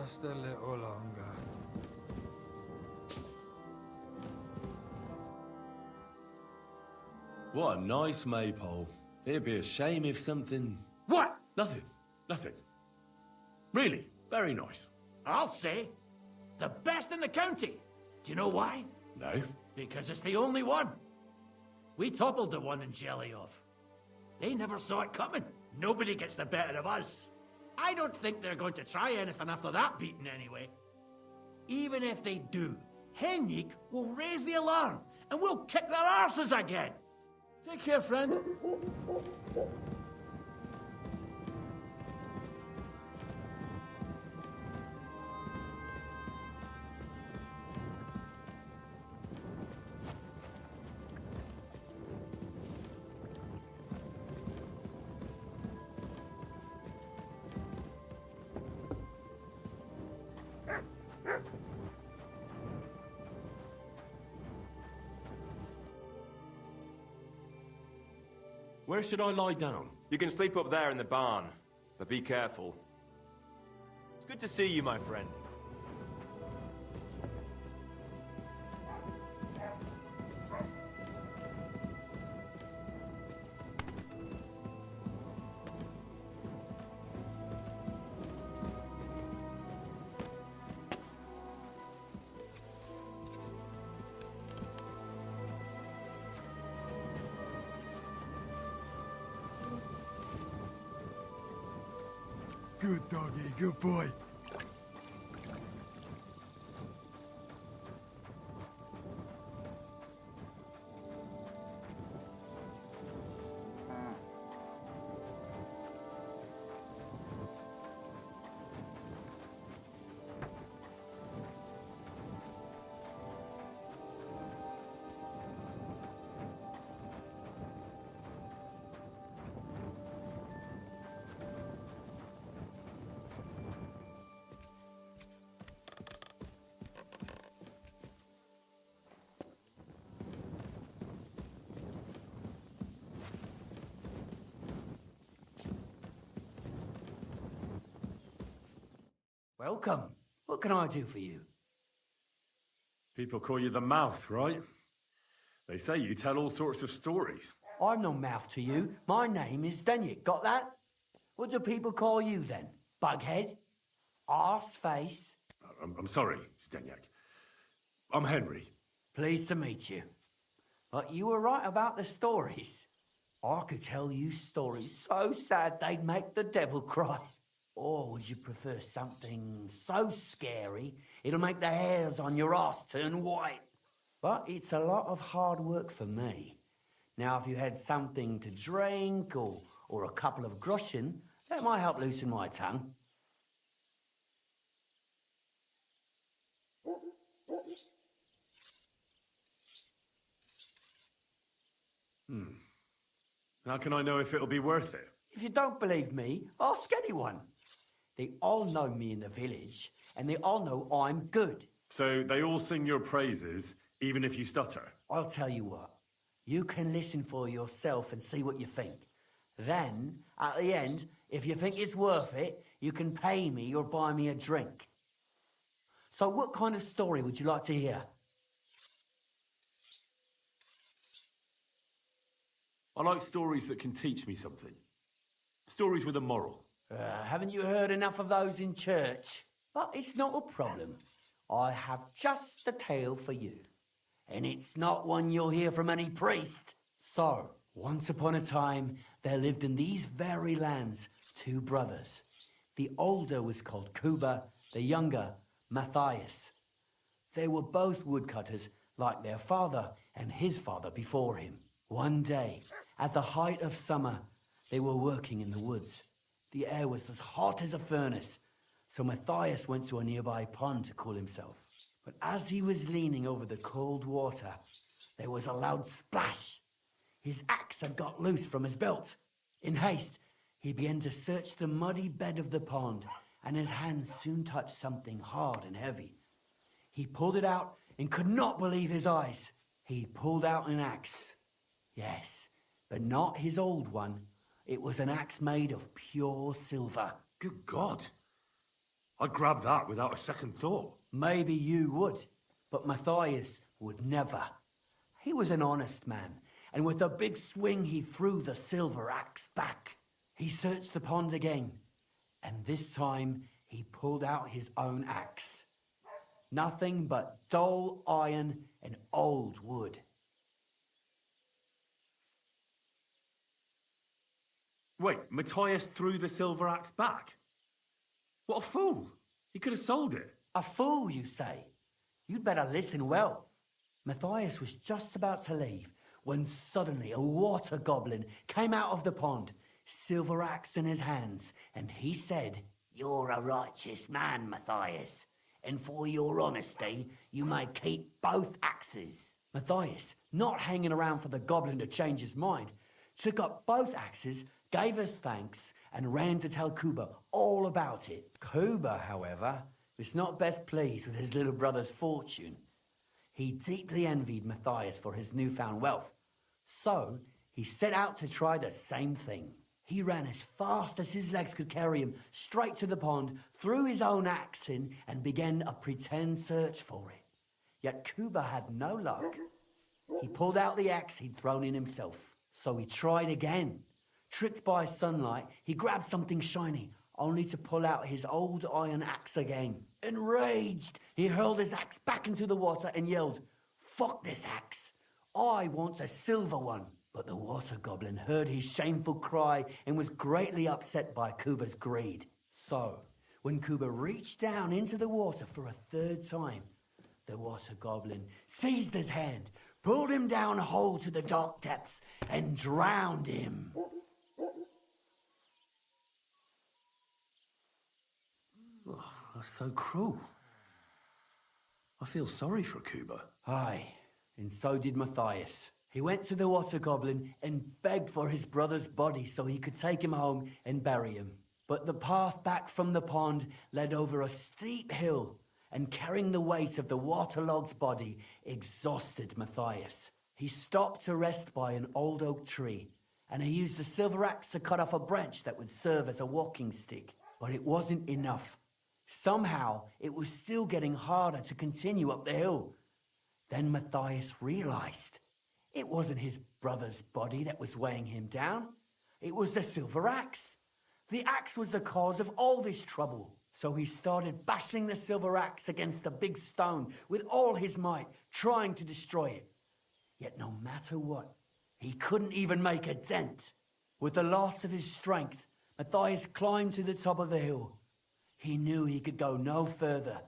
Just a little longer. What a nice maypole. It'd be a shame if something... What? Nothing. Nothing. Really, very nice. I'll say. The best in the county. Do you know why? No. Because it's the only one. We toppled the one in Jellyov. They never saw it coming. Nobody gets the better of us. I don't think they're going to try anything after that beating anyway. Even if they do, Henrik will raise the alarm and we'll kick their arses again. Take care, friend. Where should I lie down? You can sleep up there in the barn, but be careful. It's good to see you, my friend. Good doggy, good boy. Welcome. What can I do for you? People call you the mouth, right? They say you tell all sorts of stories. I'm no mouth to you. My name is Denyek. Got that? What do people call you then? Bughead? Arse face? I'm sorry, Stenyak. I'm Henry. Pleased to meet you. But you were right about the stories. I could tell you stories so sad they'd make the devil cry. Or would you prefer something so scary it'll make the hairs on your ass turn white? But it's a lot of hard work for me. Now, if you had something to drink or a couple of groschen, that might help loosen my tongue. How can I know if it'll be worth it? If you don't believe me, ask anyone. They all know me in the village, and they all know I'm good. So they all sing your praises, even if you stutter? I'll tell you what. You can listen for yourself and see what you think. Then, at the end, if you think it's worth it, you can pay me or buy me a drink. So what kind of story would you like to hear? I like stories that can teach me something. Stories with a moral. Haven't you heard enough of those in church? But it's not a problem. I have just a tale for you. And it's not one you'll hear from any priest. So, once upon a time, there lived in these very lands 2 brothers. The older was called Kuba, the younger, Matthias. They were both woodcutters, like their father and his father before him. One day, at the height of summer, they were working in the woods. The air was as hot as a furnace, so Matthias went to a nearby pond to cool himself. But as he was leaning over the cold water, there was a loud splash. His axe had got loose from his belt. In haste, he began to search the muddy bed of the pond, and his hands soon touched something hard and heavy. He pulled it out and could not believe his eyes. He pulled out an axe. Yes, but not his old one. It was an axe made of pure silver. Good God. I'd grab that without a second thought. Maybe you would, but Matthias would never. He was an honest man, and with a big swing he threw the silver axe back. He searched the pond again, and this time he pulled out his own axe. Nothing but dull iron and old wood. Wait, Matthias threw the silver axe back? What a fool! He could have sold it. A fool, you say? You'd better listen well. Matthias was just about to leave when suddenly a water goblin came out of the pond, silver axe in his hands, and he said, "You're a righteous man, Matthias, and for your honesty, you may keep both axes." Matthias, not hanging around for the goblin to change his mind, took up both axes, gave us thanks, and ran to tell Kuba all about it. Kuba, however, was not best pleased with his little brother's fortune. He deeply envied Matthias for his newfound wealth. So, he set out to try the same thing. He ran as fast as his legs could carry him straight to the pond, threw his own axe in, and began a pretend search for it. Yet Kuba had no luck. He pulled out the axe he'd thrown in himself. So he tried again. Tricked by sunlight, he grabbed something shiny, only to pull out his old iron axe again. Enraged, he hurled his axe back into the water and yelled, "Fuck this axe! I want a silver one!" But the water goblin heard his shameful cry and was greatly upset by Kuba's greed. So, when Kuba reached down into the water for a third time, the water goblin seized his hand, pulled him down a hole to the dark depths, and drowned him. Oh, that's so cruel. I feel sorry for Kuba. Aye, and so did Matthias. He went to the water goblin and begged for his brother's body so he could take him home and bury him. But the path back from the pond led over a steep hill, and carrying the weight of the waterlogged body exhausted Matthias. He stopped to rest by an old oak tree, and he used a silver axe to cut off a branch that would serve as a walking stick. But it wasn't enough. Somehow, it was still getting harder to continue up the hill. Then Matthias realized it wasn't his brother's body that was weighing him down. It was the silver axe. The axe was the cause of all this trouble. So he started bashing the silver axe against the big stone with all his might, trying to destroy it. Yet no matter what, he couldn't even make a dent. With the last of his strength, Matthias climbed to the top of the hill. He knew he could go no further,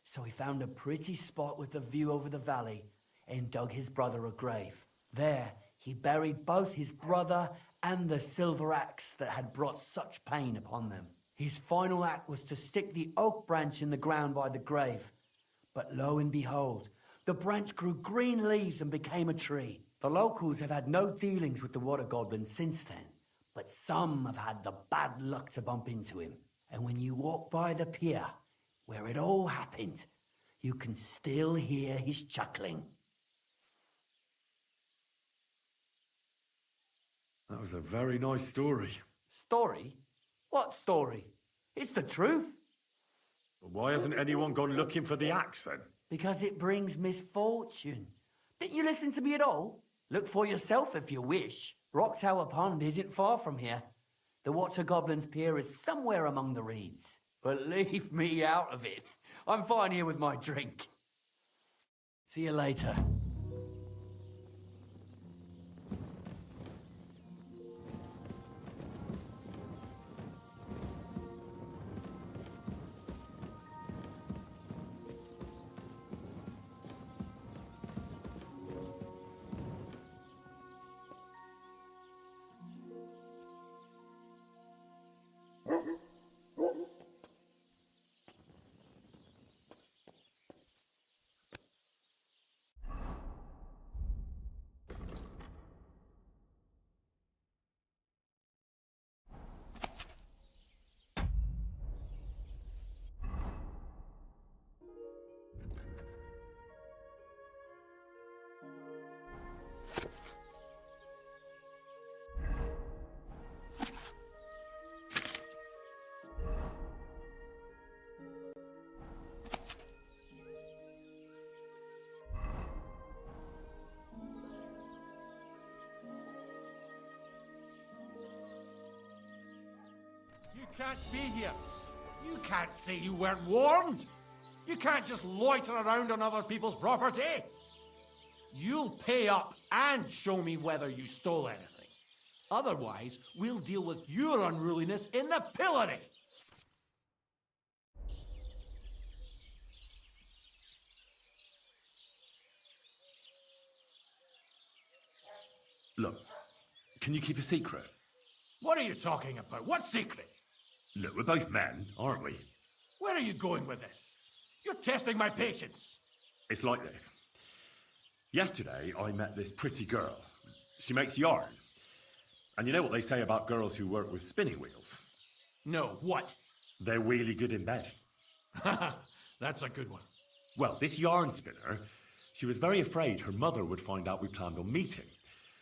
so he found a pretty spot with a view over the valley and dug his brother a grave. There, he buried both his brother and the silver axe that had brought such pain upon them. His final act was to stick the oak branch in the ground by the grave. But lo and behold, the branch grew green leaves and became a tree. The locals have had no dealings with the water goblin since then, but some have had the bad luck to bump into him. And when you walk by the pier where it all happened, you can still hear his chuckling. That was a very nice story. Story? What story? It's the truth. But why hasn't anyone gone looking for the axe then? Because it brings misfortune. Didn't you listen to me at all? Look for yourself if you wish. Rock Tower Pond isn't far from here. The Water Goblin's pier is somewhere among the reeds. But leave me out of it. I'm fine here with my drink. See you later. You can't be here. You can't say you weren't warned. You can't just loiter around on other people's property. You'll pay up and show me whether you stole anything. Otherwise, we'll deal with your unruliness in the pillory. Look, can you keep a secret? What are you talking about? What secret? Look, we're both men, aren't we? Where are you going with this? You're testing my patience. It's like this. Yesterday, I met this pretty girl. She makes yarn. And you know what they say about girls who work with spinning wheels? No, what? They're really good in bed. That's a good one. Well, this yarn spinner, she was very afraid her mother would find out we planned on meeting.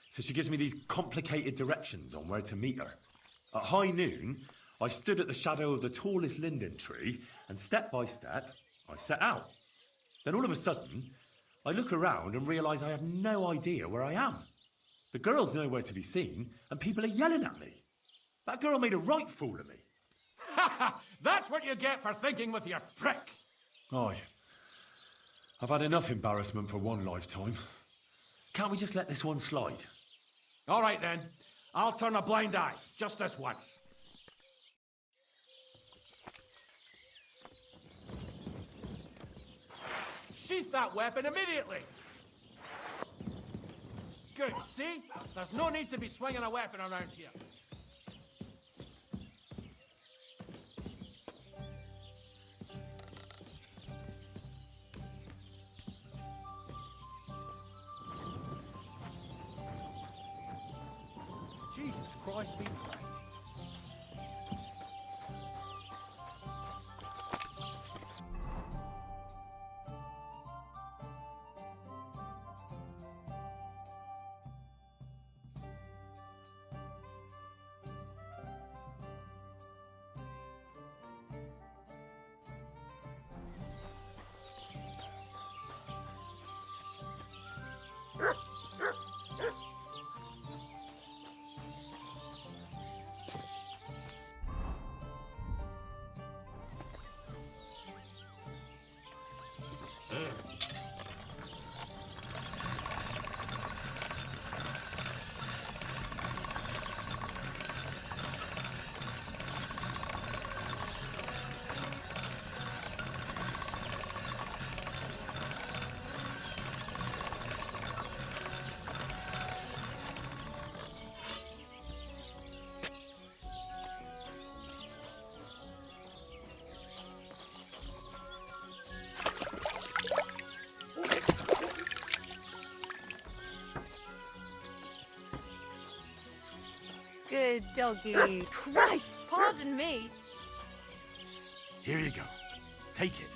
So she gives me these complicated directions on where to meet her. At high noon, I stood at the shadow of the tallest linden tree, and step by step, I set out. Then all of a sudden, I look around and realise I have no idea where I am. The girl's nowhere to be seen, and people are yelling at me. That girl made a right fool of me. That's what you get for thinking with your prick. Aye. I've had enough embarrassment for one lifetime. Can't we just let this one slide? All right, then. I'll turn a blind eye, just this once. Sheath that weapon immediately! Good, see? There's no need to be swinging a weapon around here. Jesus Christ be praised. Good doggy. Christ, pardon me. Here you go. Take it.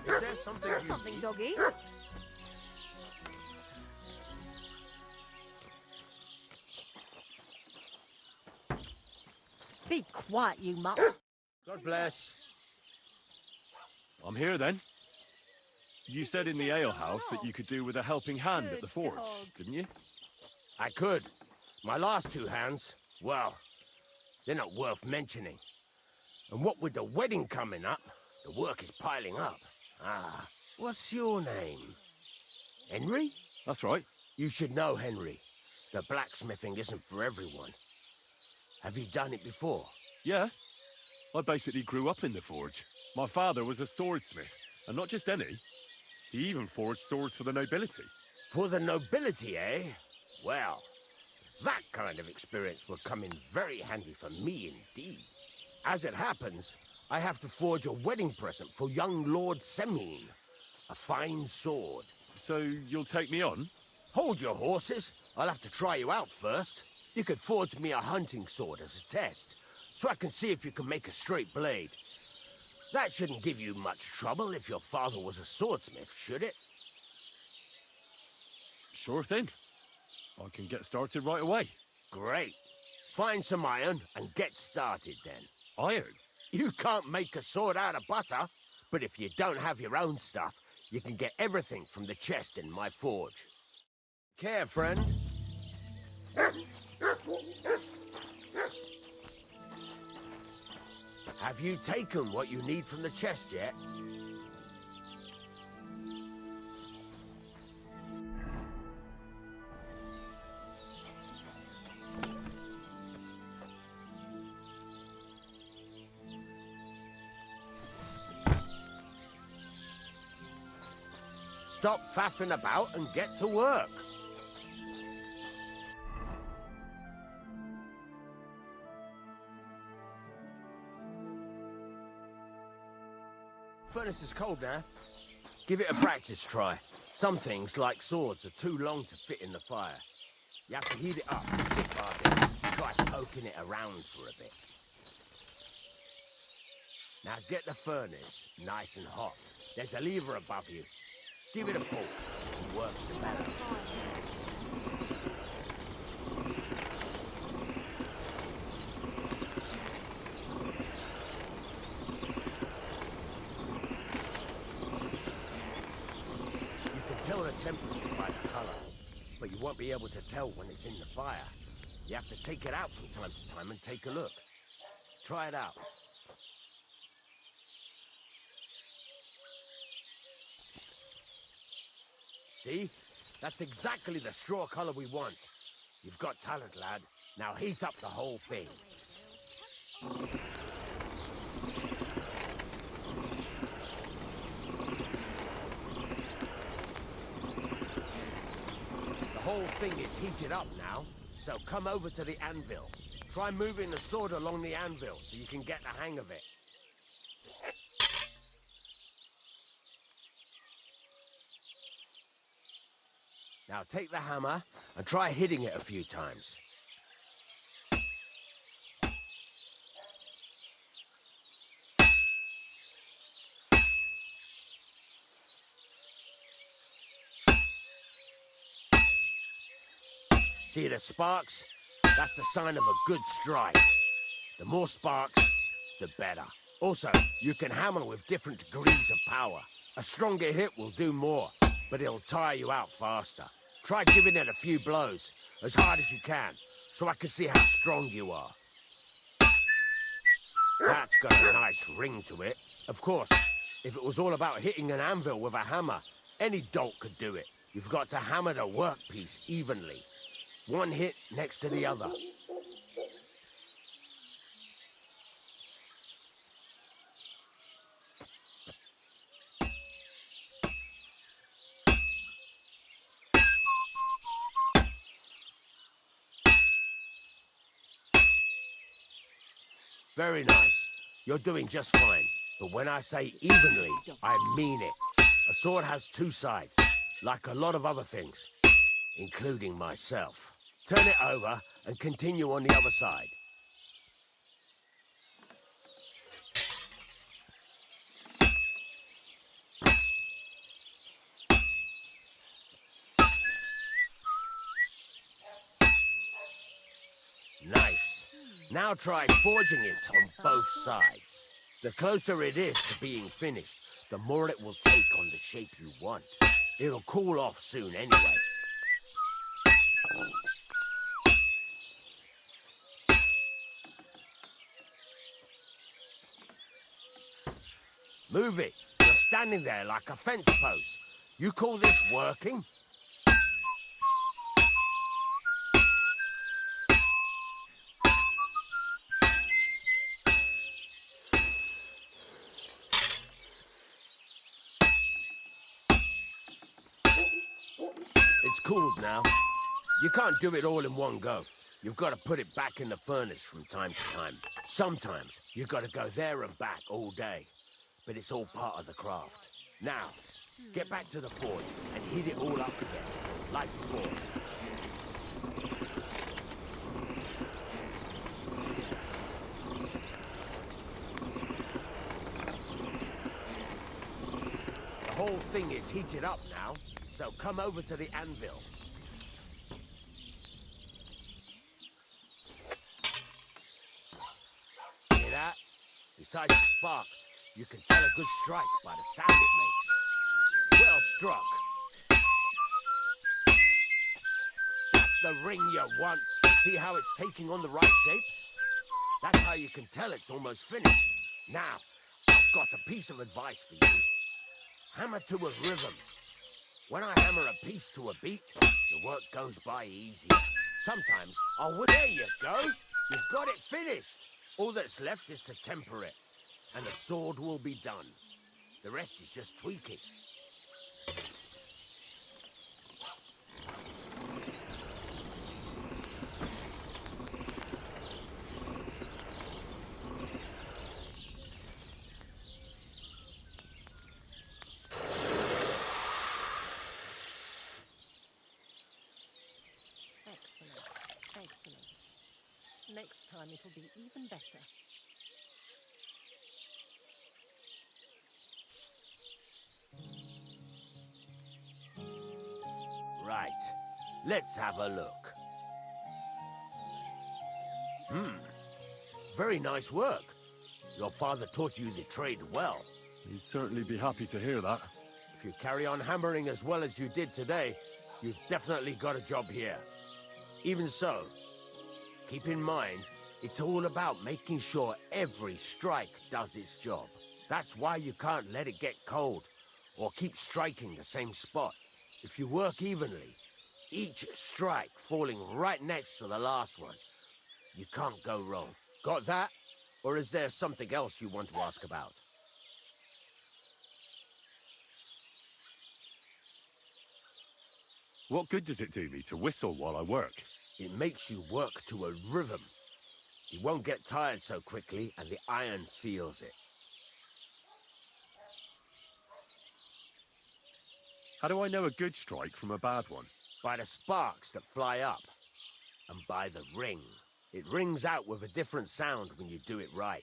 Is there something you Something, need? doggy. Be quiet, you mutt. God bless. I'm here then. You said in the alehouse that you could do with a helping hand at the forge, didn't you? I could. My last two hands, well, they're not worth mentioning. And what with the wedding coming up, the work is piling up. Ah, what's your name? Henry? That's right. You should know, Henry. The blacksmithing isn't for everyone. Have you done it before? Yeah. I basically grew up in the forge. My father was a swordsmith, and not just any. He even forged swords for the nobility. For the nobility, eh? Well, that kind of experience will come in very handy for me indeed. As it happens, I have to forge a wedding present for young Lord Semine. A fine sword. So you'll take me on? Hold your horses. I'll have to try you out first. You could forge me a hunting sword as a test, so I can see if you can make a straight blade. That shouldn't give you much trouble if your father was a swordsmith, should it? Sure thing. I can get started right away. Great. Find some iron and get started then. Iron? You can't make a sword out of butter, but if you don't have your own stuff, you can get everything from the chest in my forge. Care, friend. Have you taken what you need from the chest yet? Stop faffing about and get to work. Furnace is cold now. Give it a practice try. Some things, like swords, are too long to fit in the fire. You have to heat it up bit by bit. Try poking it around for a bit. Now get the furnace nice and hot. There's a lever above you. Give it a pull. It works the better. Tell the temperature by the color, but you won't be able to tell when it's in the fire. You have to take it out from time to time and take a look. Try it out. See? That's exactly the straw color we want. You've got talent, lad. Now heat up the whole thing. whole thing is heated up now, so come over to the anvil. Try moving the sword along the anvil so you can get the hang of it. Now take the hammer and try hitting it a few times. See the sparks? That's the sign of a good strike. The more sparks, the better. Also, you can hammer with different degrees of power. A stronger hit will do more, but it'll tire you out faster. Try giving it a few blows, as hard as you can, so I can see how strong you are. That's got a nice ring to it. Of course, if it was all about hitting an anvil with a hammer, any dolt could do it. You've got to hammer the workpiece evenly. One hit next to the other. Very nice. You're doing just fine. But when I say evenly, I mean it. A sword has two sides, like a lot of other things, including myself. Turn it over and continue on the other side. Nice. Now try forging it on both sides. The closer it is to being finished, the more it will take on the shape you want. It'll cool off soon anyway. Move it. You're standing there like a fence post. You call this working? It's cooled now. You can't do it all in one go. You've got to put it back in the furnace from time to time. Sometimes you've got to go there and back all day. But it's all part of the craft. Now, get back to the forge and heat it all up again, like before. The whole thing is heated up now, so come over to the anvil. Hear that? Besides the sparks, you can tell a good strike by the sound it makes. Well struck. That's the ring you want. See how it's taking on the right shape? That's how you can tell it's almost finished. Now, I've got a piece of advice for you. Hammer to a rhythm. When I hammer a piece to a beat, the work goes by easy. Sometimes there you go. You've got it finished. All that's left is to temper it, and the sword will be done. The rest is just tweaking. Excellent. Next time it'll be even better. Right. Let's have a look. Very nice work. Your father taught you the trade well. He'd certainly be happy to hear that. If you carry on hammering as well as you did today, you've definitely got a job here. Even so, keep in mind, it's all about making sure every strike does its job. That's why you can't let it get cold, or keep striking the same spot. If you work evenly, each strike falling right next to the last one, you can't go wrong. Got that? Or is there something else you want to ask about? What good does it do me to whistle while I work? It makes you work to a rhythm. You won't get tired so quickly, and the iron feels it. How do I know a good strike from a bad one? By the sparks that fly up, and by the ring. It rings out with a different sound when you do it right.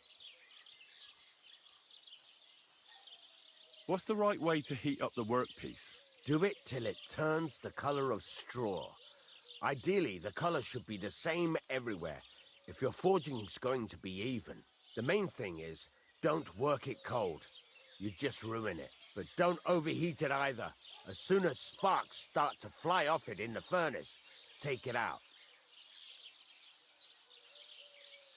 What's the right way to heat up the workpiece? Do it till it turns the color of straw. Ideally, the color should be the same everywhere, if your forging's going to be even. The main thing is, don't work it cold. You just ruin it. But don't overheat it either. As soon as sparks start to fly off it in the furnace, take it out.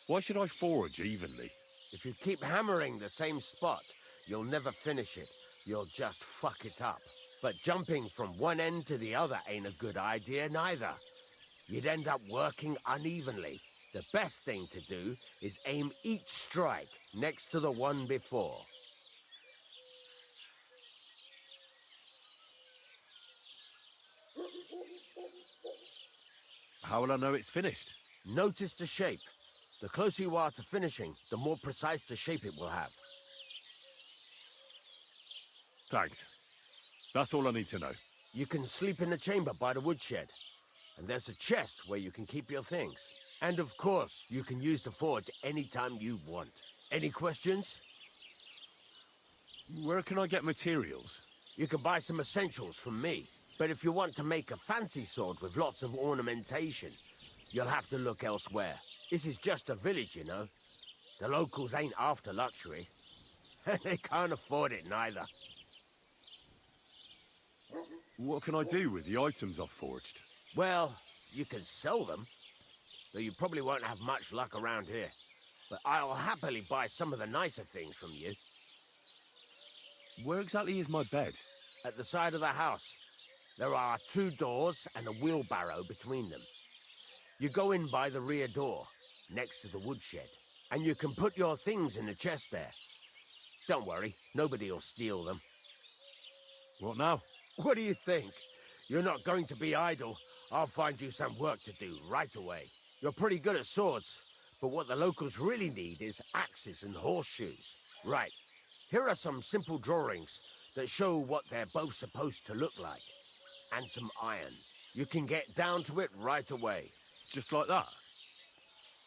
Why should I forge evenly? If you keep hammering the same spot, you'll never finish it. You'll just fuck it up. But jumping from one end to the other ain't a good idea neither. You'd end up working unevenly. The best thing to do is aim each strike next to the one before. How will I know it's finished? Notice the shape. The closer you are to finishing, the more precise the shape it will have. Thanks. That's all I need to know. You can sleep in the chamber by the woodshed. And there's a chest where you can keep your things. And of course, you can use the forge anytime you want. Any questions? Where can I get materials? You can buy some essentials from me. But if you want to make a fancy sword with lots of ornamentation, you'll have to look elsewhere. This is just a village, you know. The locals ain't after luxury. They can't afford it neither. What can I do with the items I've forged? Well, you can sell them, though you probably won't have much luck around here. But I'll happily buy some of the nicer things from you. Where exactly is my bed? At the side of the house. There are 2 doors and a wheelbarrow between them. You go in by the rear door, next to the woodshed, and you can put your things in the chest there. Don't worry, nobody'll steal them. What now? What do you think? You're not going to be idle. I'll find you some work to do right away. You're pretty good at swords, but what the locals really need is axes and horseshoes. Right, here are some simple drawings that show what they're both supposed to look like. And some iron. You can get down to it right away. Just like that?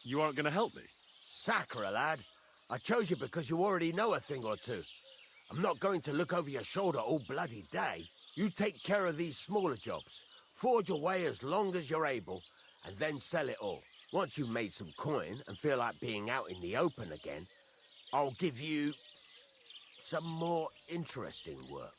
You aren't going to help me? Sacre, lad. I chose you because you already know a thing or two. I'm not going to look over your shoulder all bloody day. You take care of these smaller jobs. Forge away as long as you're able, and then sell it all. Once you've made some coin and feel like being out in the open again, I'll give you some more interesting work.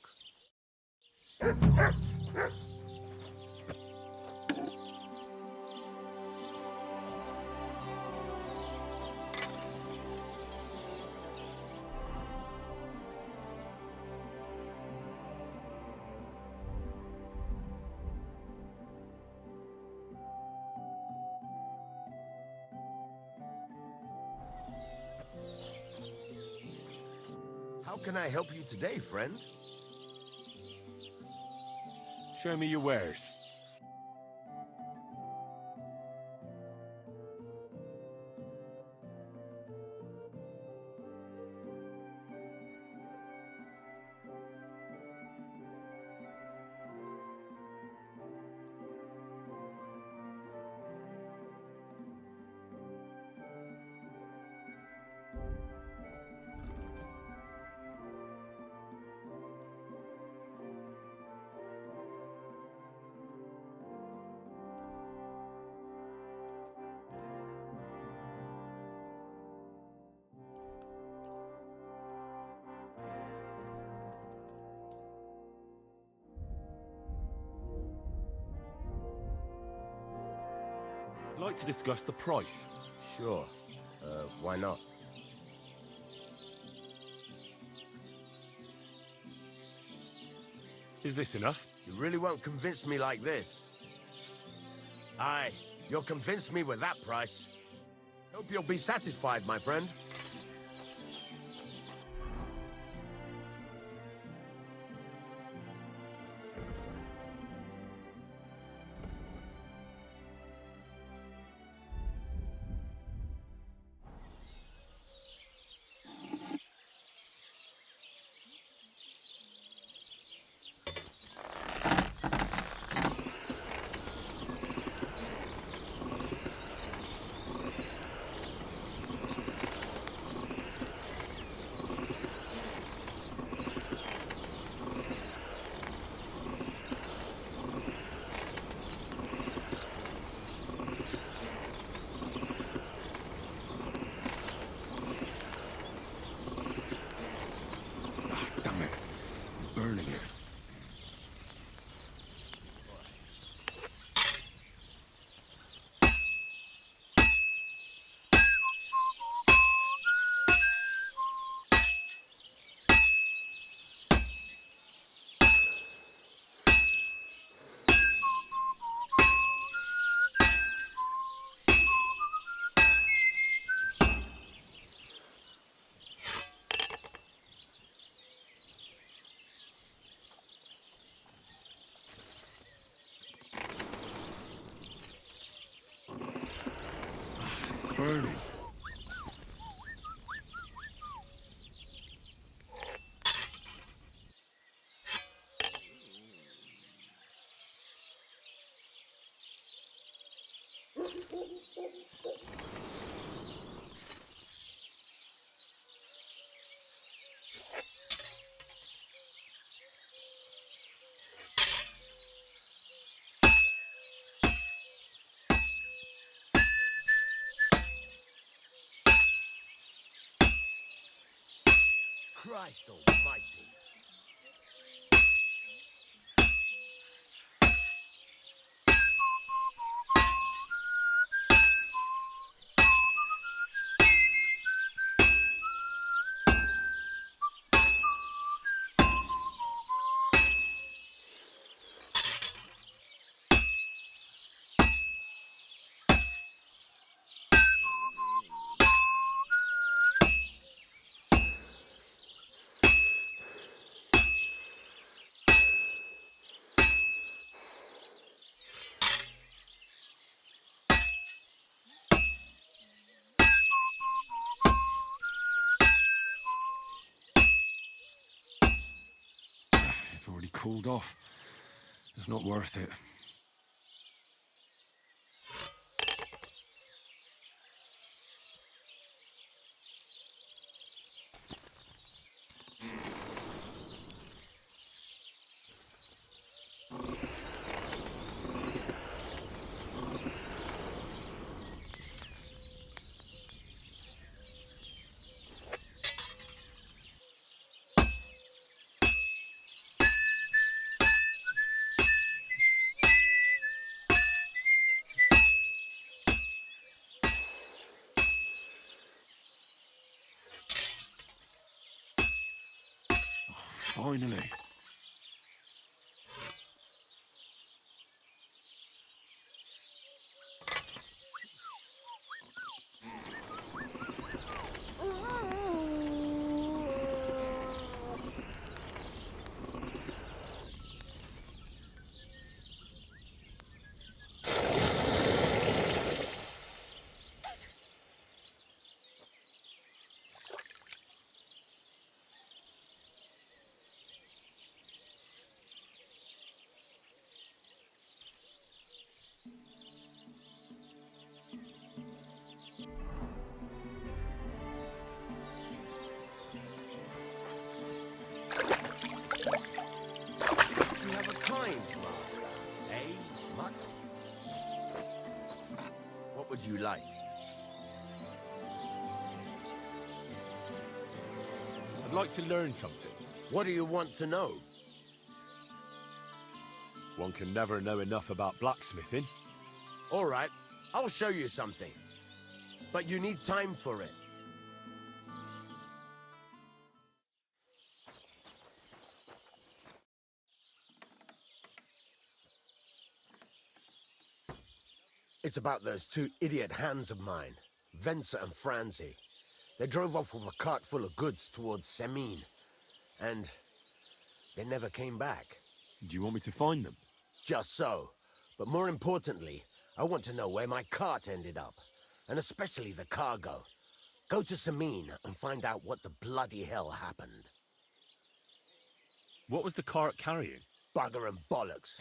How can I help you today, friend? Show me your wares. I'd like to discuss the price. Sure. Why not? Is this enough? You really won't convince me like this. Aye, you'll convince me with that price. Hope you'll be satisfied, my friend. burning. Christ almighty. It's already cooled off. It's not worth it. Finally. You have a kind master, eh, mutt? What would you like? I'd like to learn something. What do you want to know? One can never know enough about blacksmithing. All right, I'll show you something. But you need time for it. It's about those two idiot hands of mine, Venser and Franzi. They drove off with a cart full of goods towards Semine, and they never came back. Do you want me to find them? Just so. But more importantly, I want to know where my cart ended up, and especially the cargo. Go to Semine and find out what the bloody hell happened. What was the cart carrying? Bugger and bollocks.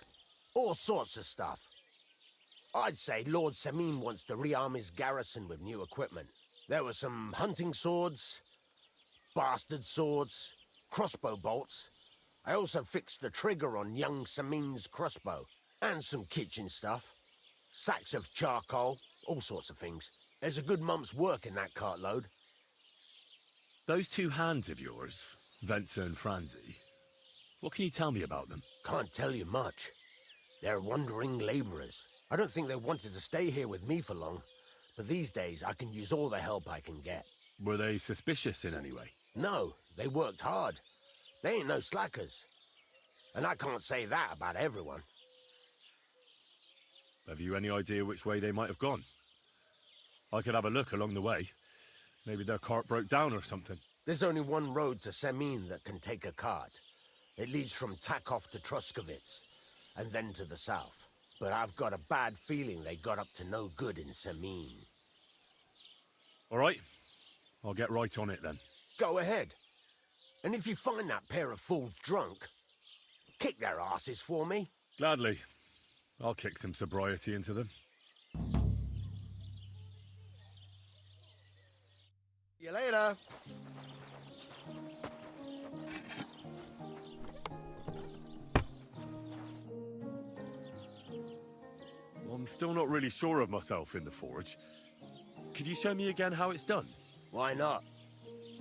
All sorts of stuff. I'd say Lord Semine wants to rearm his garrison with new equipment. There were some hunting swords, bastard swords, crossbow bolts. I also fixed the trigger on young Semine's crossbow, and some kitchen stuff. Sacks of charcoal, all sorts of things. There's a good month's work in that cartload. Those two hands of yours, Venser and Franzi, what can you tell me about them? Can't tell you much. They're wandering laborers. I don't think they wanted to stay here with me for long, but these days I can use all the help I can get. Were they suspicious in any way? No, they worked hard. They ain't no slackers. And I can't say that about everyone. Have you any idea which way they might have gone? I could have a look along the way. Maybe their cart broke down or something. There's only one road to Semine that can take a cart. It leads from Takov to Troskovitz, and then to the south. But I've got a bad feeling they got up to no good in Semine. All right. I'll get right on it then. Go ahead. And if you find that pair of fools drunk, kick their asses for me. Gladly. I'll kick some sobriety into them. See you later. I'm still not really sure of myself in the forge. Could you show me again how it's done? Why not?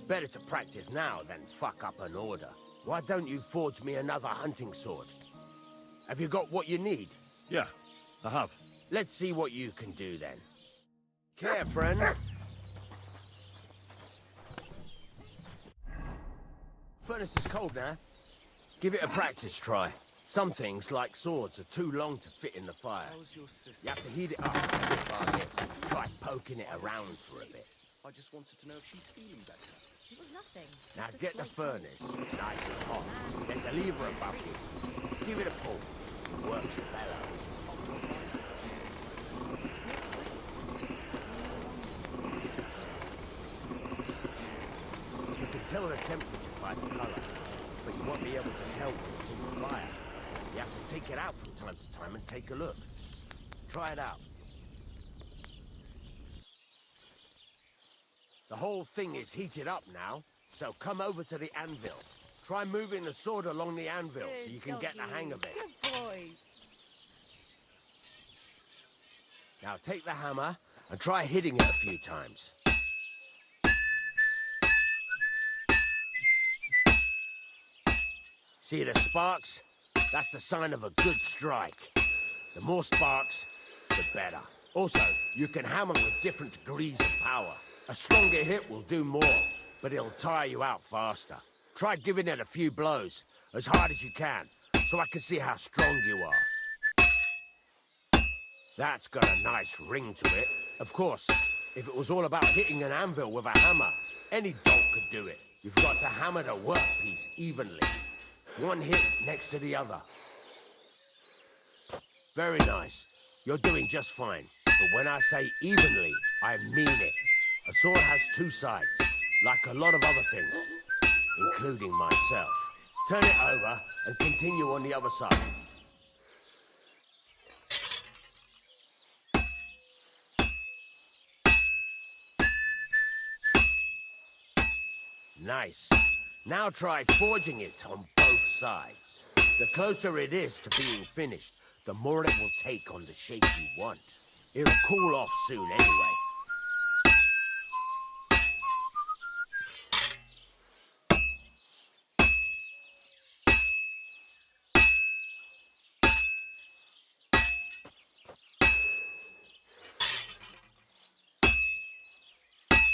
Better to practice now than fuck up an order. Why don't you forge me another hunting sword? Have you got what you need? Yeah, I have. Let's see what you can do then. Care, friend. Furnace is cold now. Give it a practice try. Some things, like swords, are too long to fit in the fire. You have to heat it up bit by bit. Try poking it around for a bit. I just wanted to know if she's feeling better. It was nothing. Now get the furnace nice and hot. There's a lever above you. Give it a pull. Work your bellows. You can tell the temperature by the colour, but you won't be able to tell when it's in the fire. You have to take it out from time to time and take a look. Try it out. The whole thing is heated up now, so come over to the anvil. Try moving the sword along the anvil so you can get the hang of it. Good boy. Now take the hammer and try hitting it a few times. See the sparks? That's the sign of a good strike. The more sparks, the better. Also, you can hammer with different degrees of power. A stronger hit will do more, but it'll tire you out faster. Try giving it a few blows, as hard as you can, so I can see how strong you are. That's got a nice ring to it. Of course, if it was all about hitting an anvil with a hammer, any dolt could do it. You've got to hammer the workpiece evenly. One hit next to the other. Very nice. You're doing just fine. But when I say evenly, I mean it. A sword has two sides, like a lot of other things, including myself. Turn it over and continue on the other side. Nice. Now try forging it on both sides. The closer it is to being finished, the more it will take on the shape you want. It'll cool off soon anyway.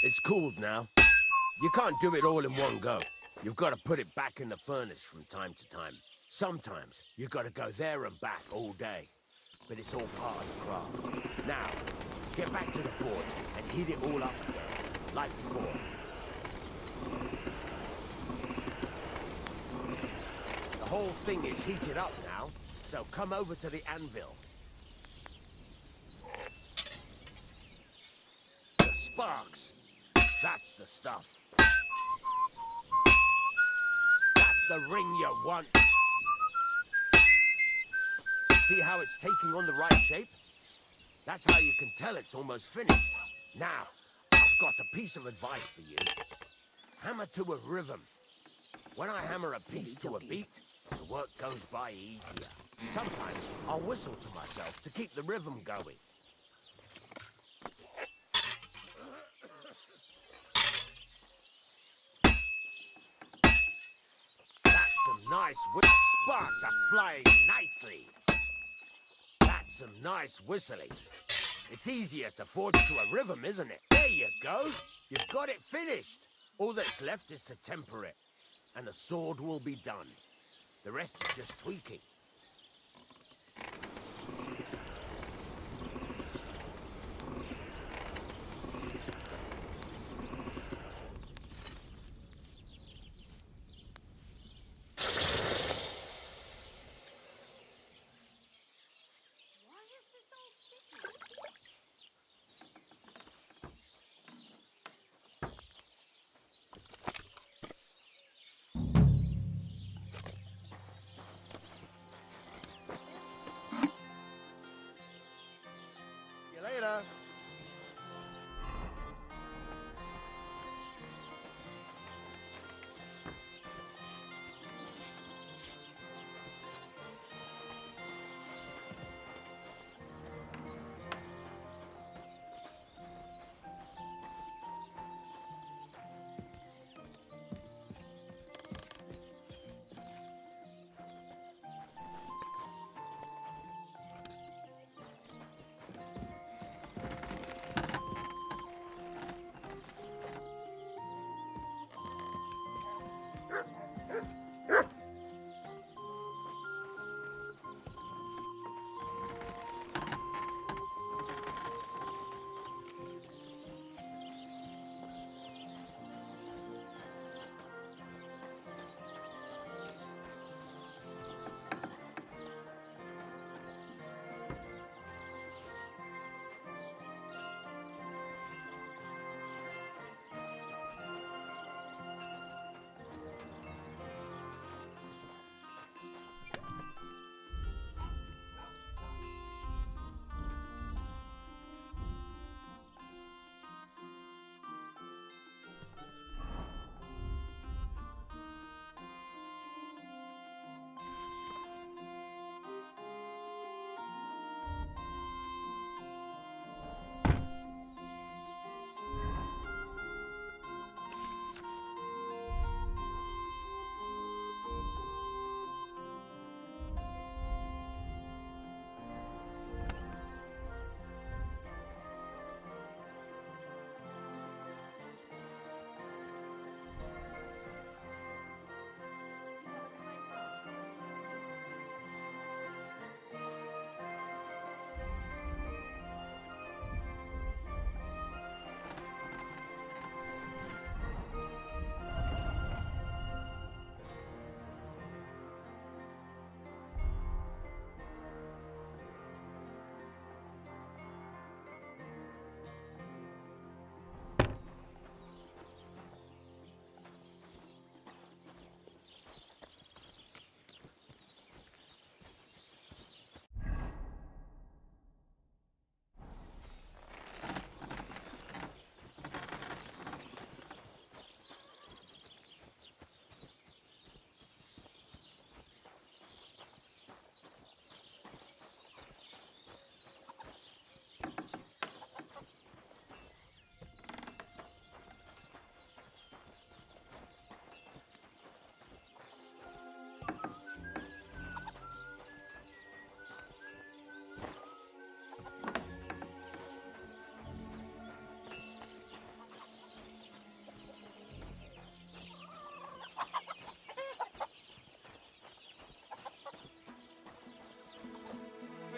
It's cooled now. You can't do it all in one go. You've got to put it back in the furnace from time to time. Sometimes you've got to go there and back all day. But it's all part of the craft. Now, get back to the forge and heat it all up again, like before. The whole thing is heated up now, so come over to the anvil. The sparks. That's the stuff. That's the ring you want. See how it's taking on the right shape? That's how you can tell it's almost finished. Now, I've got a piece of advice for you. Hammer to a rhythm. When I hammer a piece to a beat, the work goes by easier. Sometimes I'll whistle to myself to keep the rhythm going. Some nice sparks are flying nicely. That's some nice whistling. It's easier to forge to a rhythm, isn't it? There you go. You've got it finished. All that's left is to temper it, and the sword will be done. The rest is just tweaking. you later.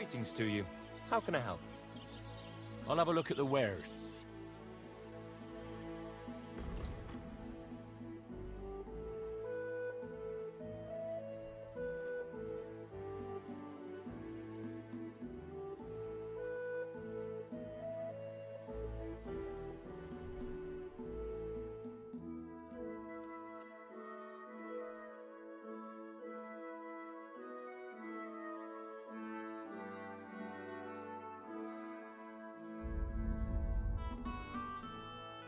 Greetings to you. How can I help? I'll have a look at the wares.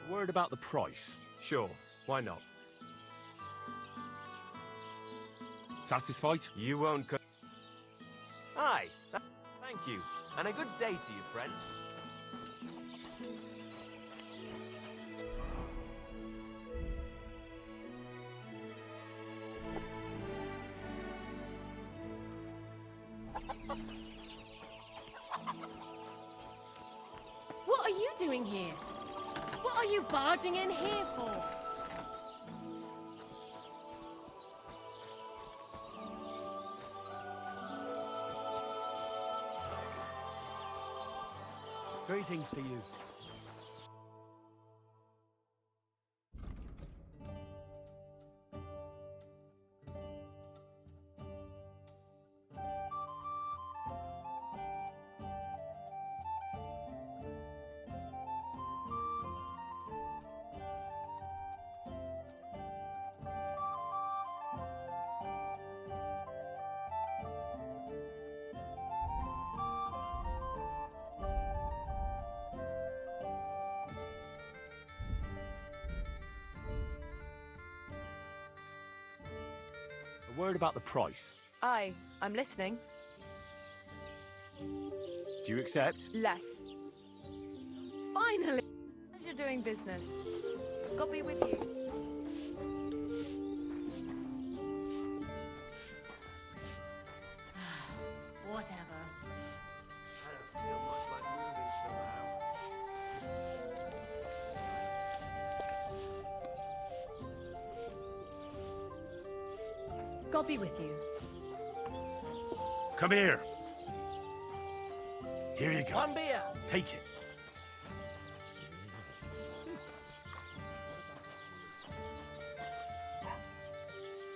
Word about the price. Sure, why not? Satisfied? You won't co- Aye, thank you. And a good day to you, friend. What are you doing here? What are you barging in here for? Greetings to you. A word about the price. Aye, I'm listening. Do you accept? Less. Finally! Pleasure doing business. God be with you. Whatever. I don't feel much like moving somehow. God be with you. Come here. Here you go. One beer. Take it.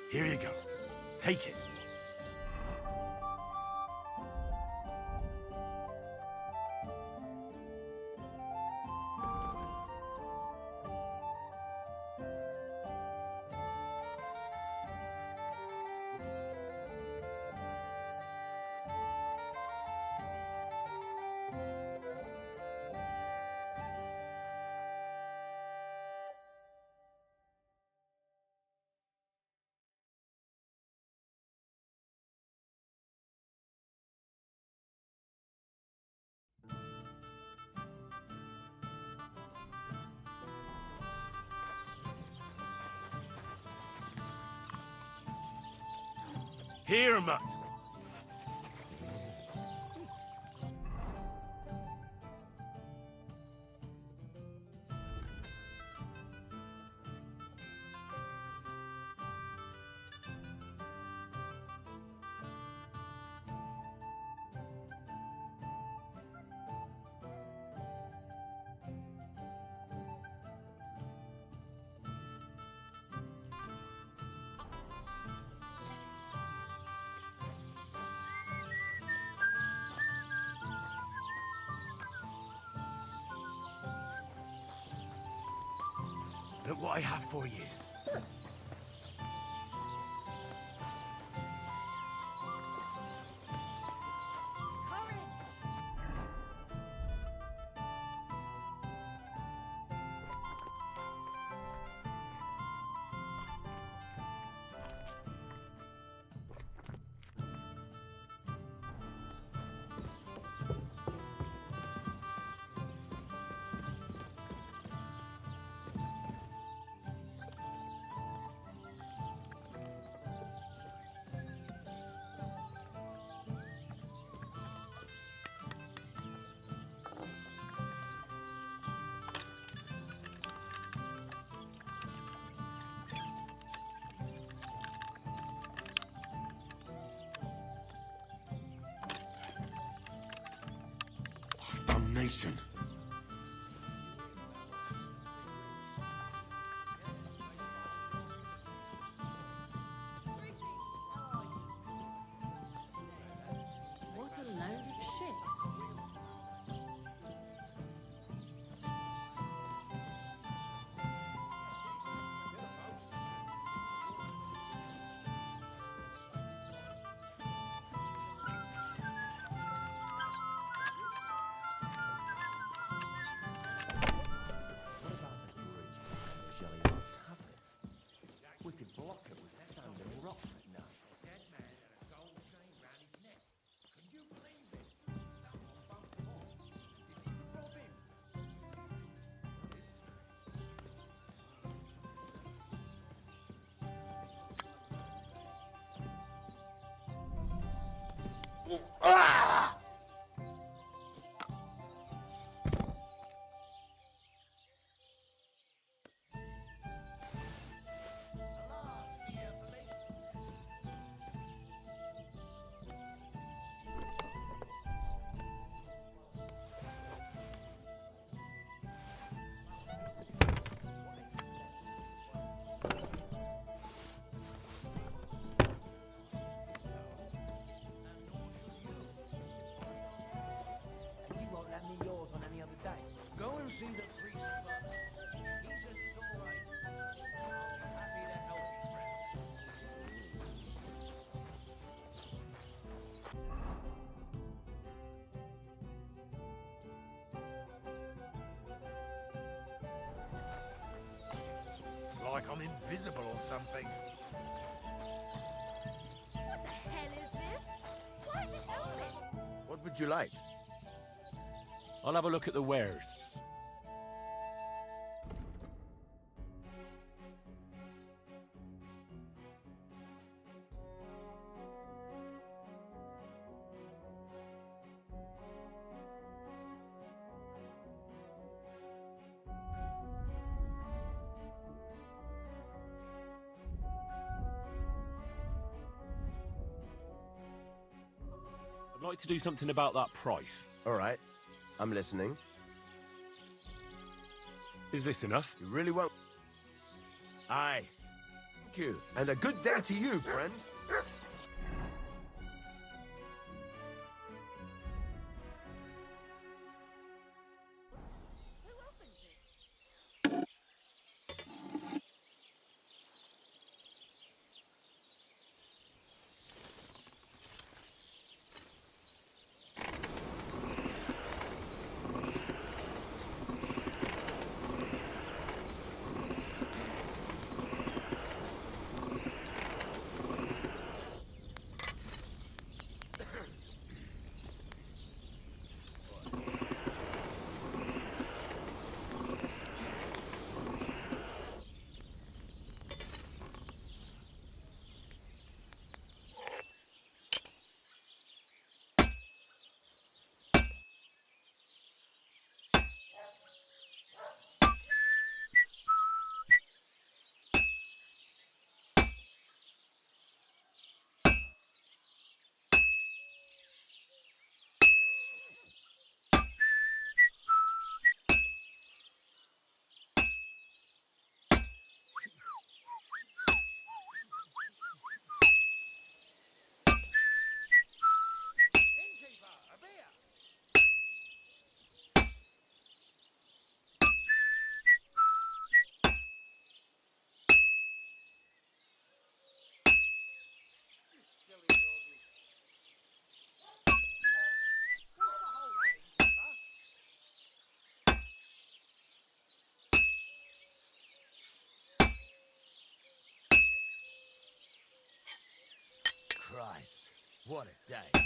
Here you go. Take it. Here, Mutt. Look what I have for you. Damnation. What a load of shit. We could block it with sand and rocks at night. Ah! You won't let me yours on any other day. Go and see the priest first. He says it's all right. I'll be happy to help you, friend. It's like I'm invisible or something. What would you like? I'll have a look at the wares. I'd like to do something about that price. All right. I'm listening. Is this enough? You really won't. Aye. Thank you. And a good day to you, friend. Christ, what a day.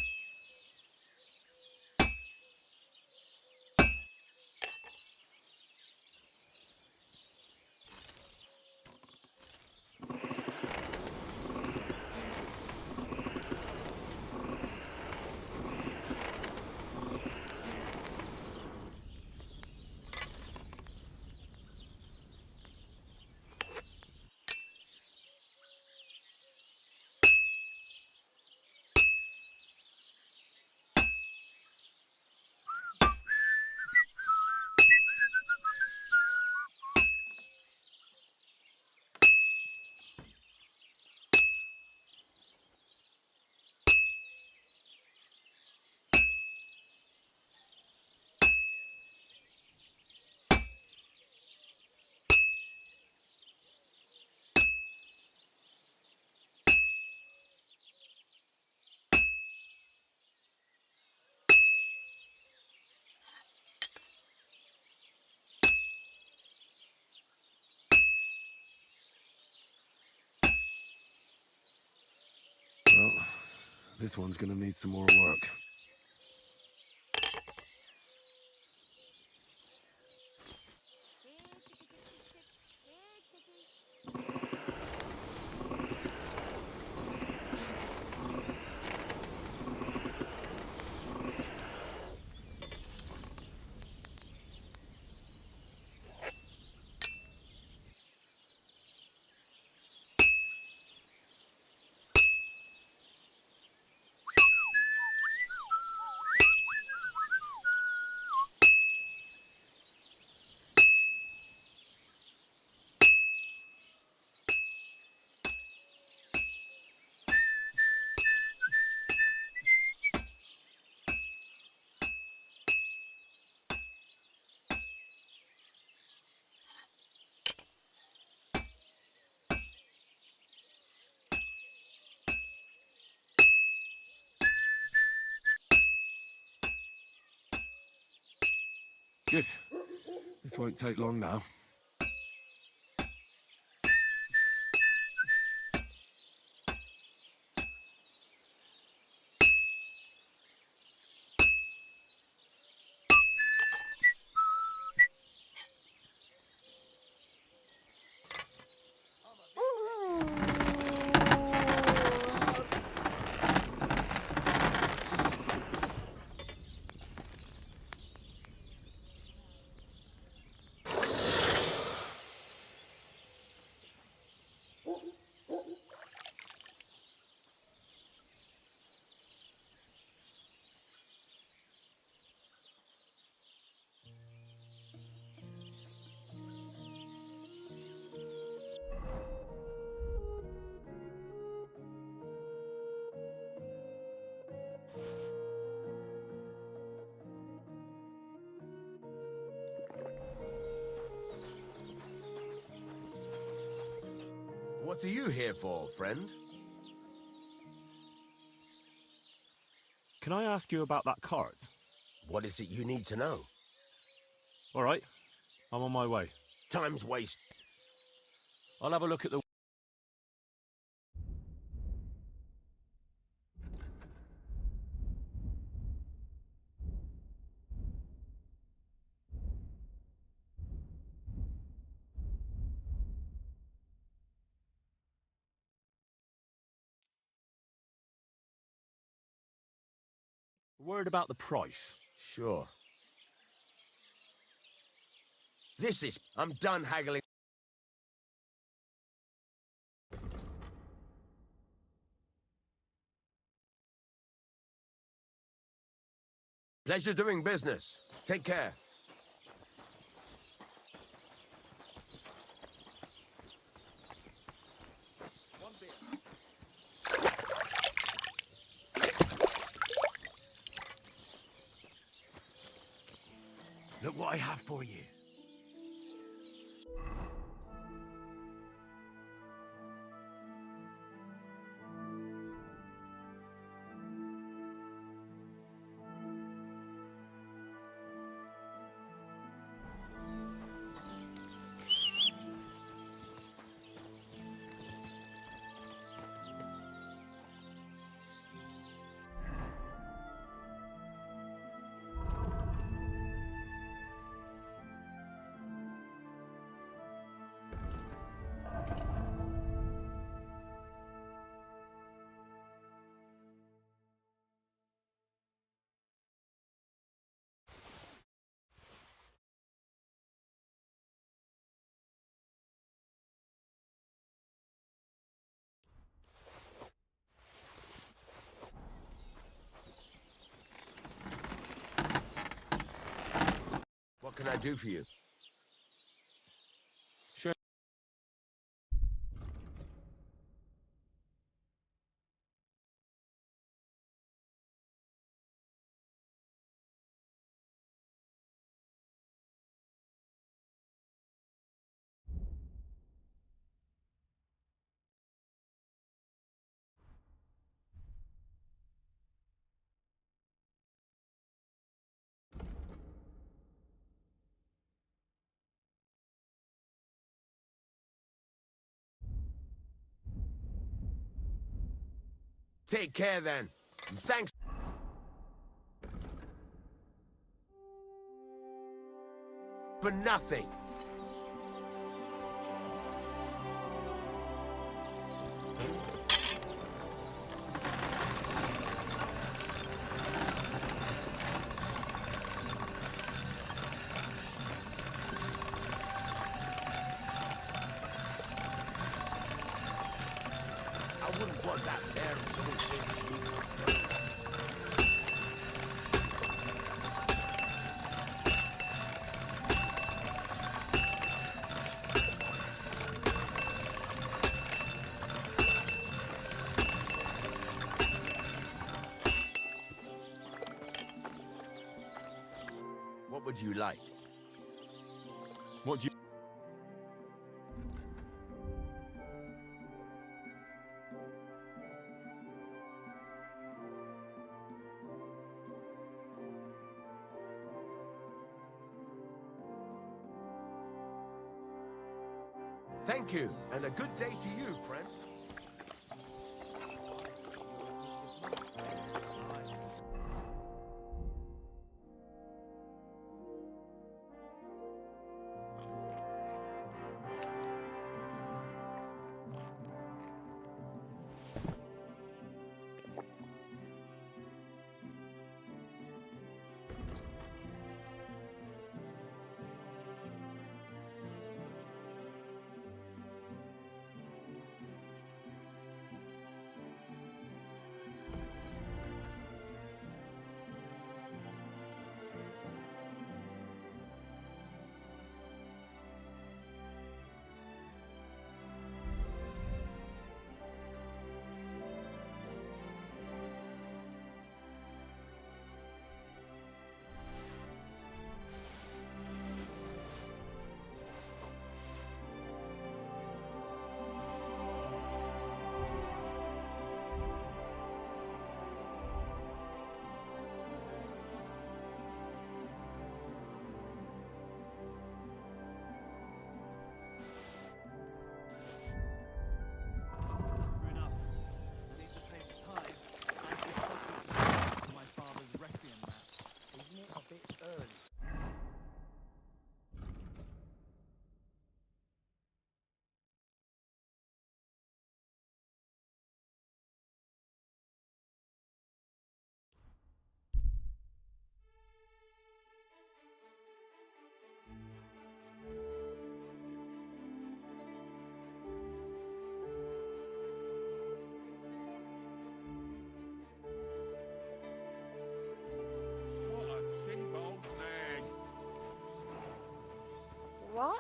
Well, this one's gonna need some more work. Good. This won't take long now. What are you here for, friend? Can I ask you about that cart? What is it you need to know? All right, I'm on my way. Time's waste. I'll have a look at the... Word about the price. Sure. I'm done haggling. Pleasure doing business. Take care. Look what I have for you. What can I do for you? Sure. Take care then. And thanks. For nothing. I wouldn't want that there. What would you like? What do you... Thank you, and a good day to you, friend.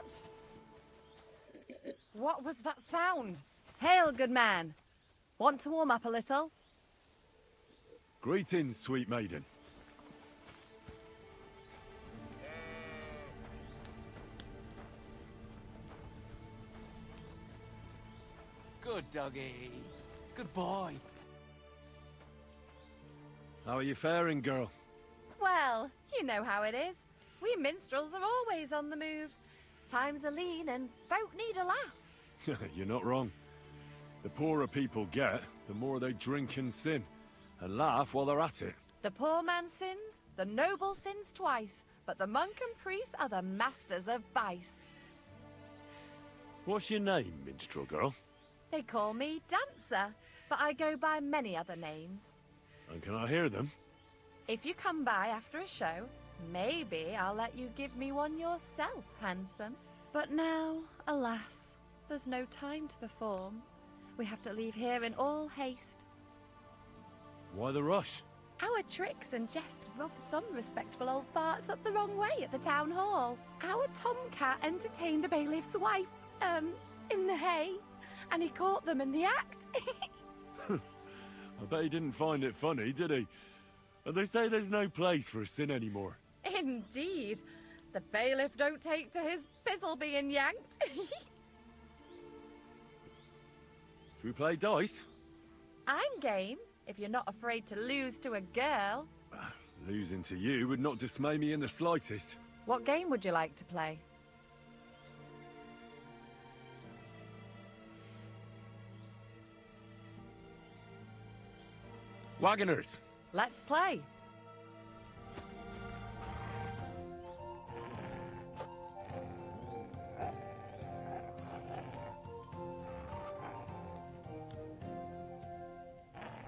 What? What was that sound? Hail, good man. Want to warm up a little? Greetings, sweet maiden. Good doggy. Good boy. How are you faring, girl? Well, you know how it is. We minstrels are always on the move. Times are lean and folk need a laugh. You're not wrong. The poorer people get, the more they drink and sin, and laugh while they're at it. The poor man sins, the noble sins twice, but the monk and priest are the masters of vice. What's your name, minstrel girl? They call me Dancer, but I go by many other names. And can I hear them? If you come by after a show, maybe I'll let you give me one yourself, handsome. But now, alas, there's no time to perform. We have to leave here in all haste. Why the rush? Our tricks and jests rubbed some respectable old farts up the wrong way at the town hall. Our tomcat entertained the bailiff's wife, in the hay, and he caught them in the act. I bet he didn't find it funny, did he? And they say there's no place for sin anymore. Indeed. The bailiff don't take to his pizzle being yanked. Should we play dice? I'm game, if you're not afraid to lose to a girl. Losing to you would not dismay me in the slightest. What game would you like to play? Wagoners! Let's play.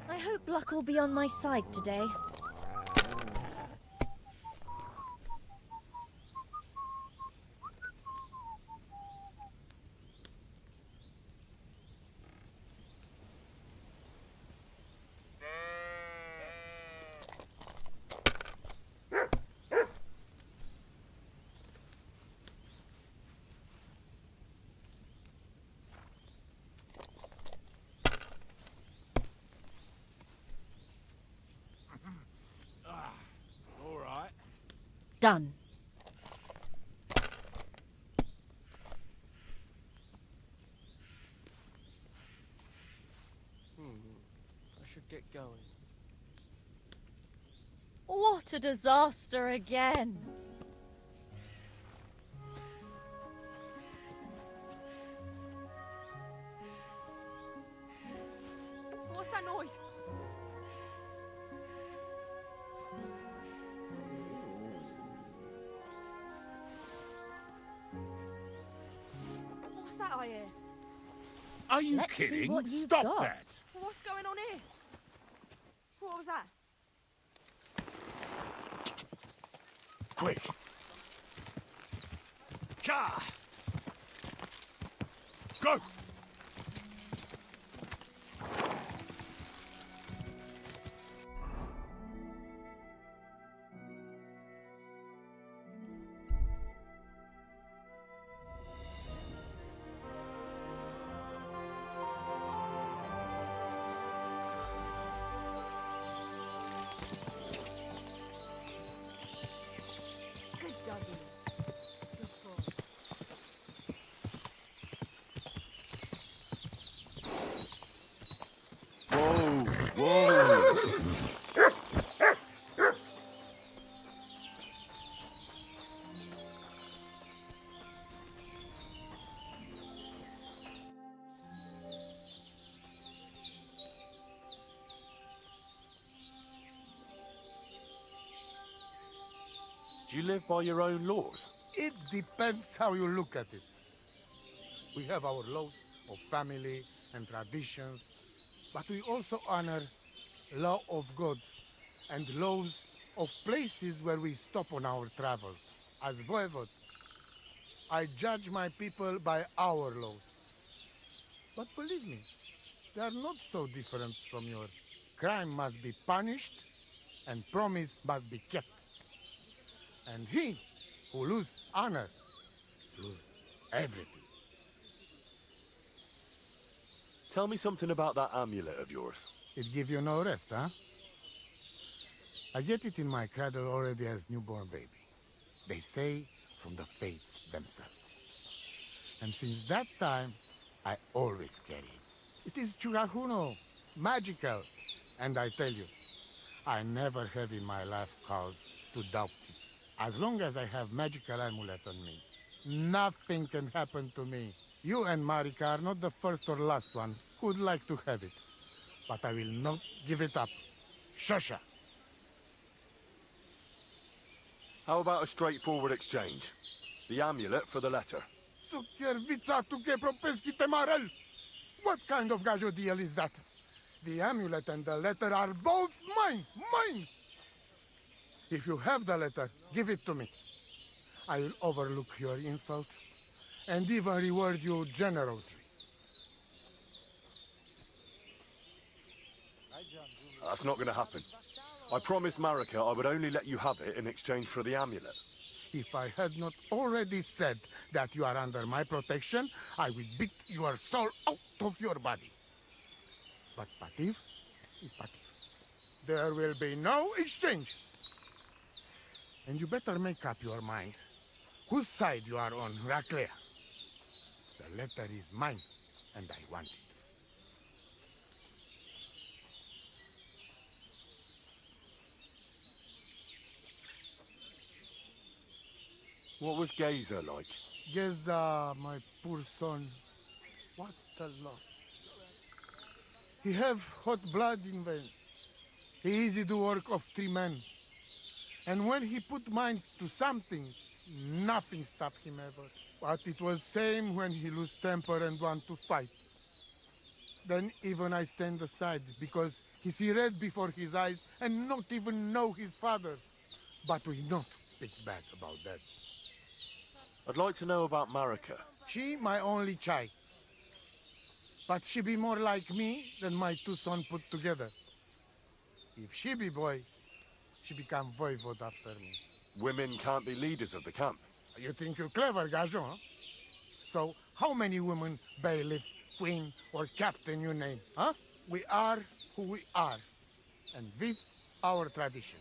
I hope luck will be on my side today. Done. I should get going. What a disaster again! What's that noise? What's that I hear? Are you Let's see kidding? what you've Stop got. that! What's going on here? What was that? Quick! Ka! Go! Good doggy. Good boy. Whoa! Whoa! Do you live by your own laws? It depends how you look at it. We have our laws of family and traditions, but we also honor law of God and laws of places where we stop on our travels. As voivod, I judge my people by our laws. But believe me, they are not so different from yours. Crime must be punished, and promise must be kept. And he who lose honor, lose Everything. Tell me something about that amulet of yours. It give you no rest, huh? I get it in my cradle already as newborn baby. They say from the fates themselves. And since that time, I always carry it. It is Churahuno, magical. And I tell you, I never have in my life cause to doubt it. As long as I have magical amulet on me, nothing can happen to me. You and Marika are not the first or last ones who would like to have it. But I will not give it up. Shosha. How about a straightforward exchange? The amulet for the letter. What kind of gajo deal is that? The amulet and the letter are both mine! Mine! If you have the letter, give it to me. I will overlook your insult and even reward you generously. That's not going to happen. I promised Marika I would only let you have it in exchange for the amulet. If I had not already said that you are under my protection, I would beat your soul out of your body. But Pativ is Pativ. There will be no exchange. And you better make up your mind whose side you are on, Raclea. The letter is mine, and I want it. What was Geza like? Geza, my poor son, what a loss. He have hot blood in veins. He easy do work of 3 men. And when he put mind to something, nothing stop him ever. But it was same when he lose temper and want to fight. Then even I stand aside because he see red before his eyes and not even know his father. But we not speak bad about that. I'd like to know about Marika. She my only child. But she be more like me than my 2 sons put together. If she be boy, she become voivode after me. Women can't be leaders of the camp. You think you're clever, Gajon, huh? So, how many women, bailiff, queen, or captain you name, huh? We are who we are. And this, our tradition.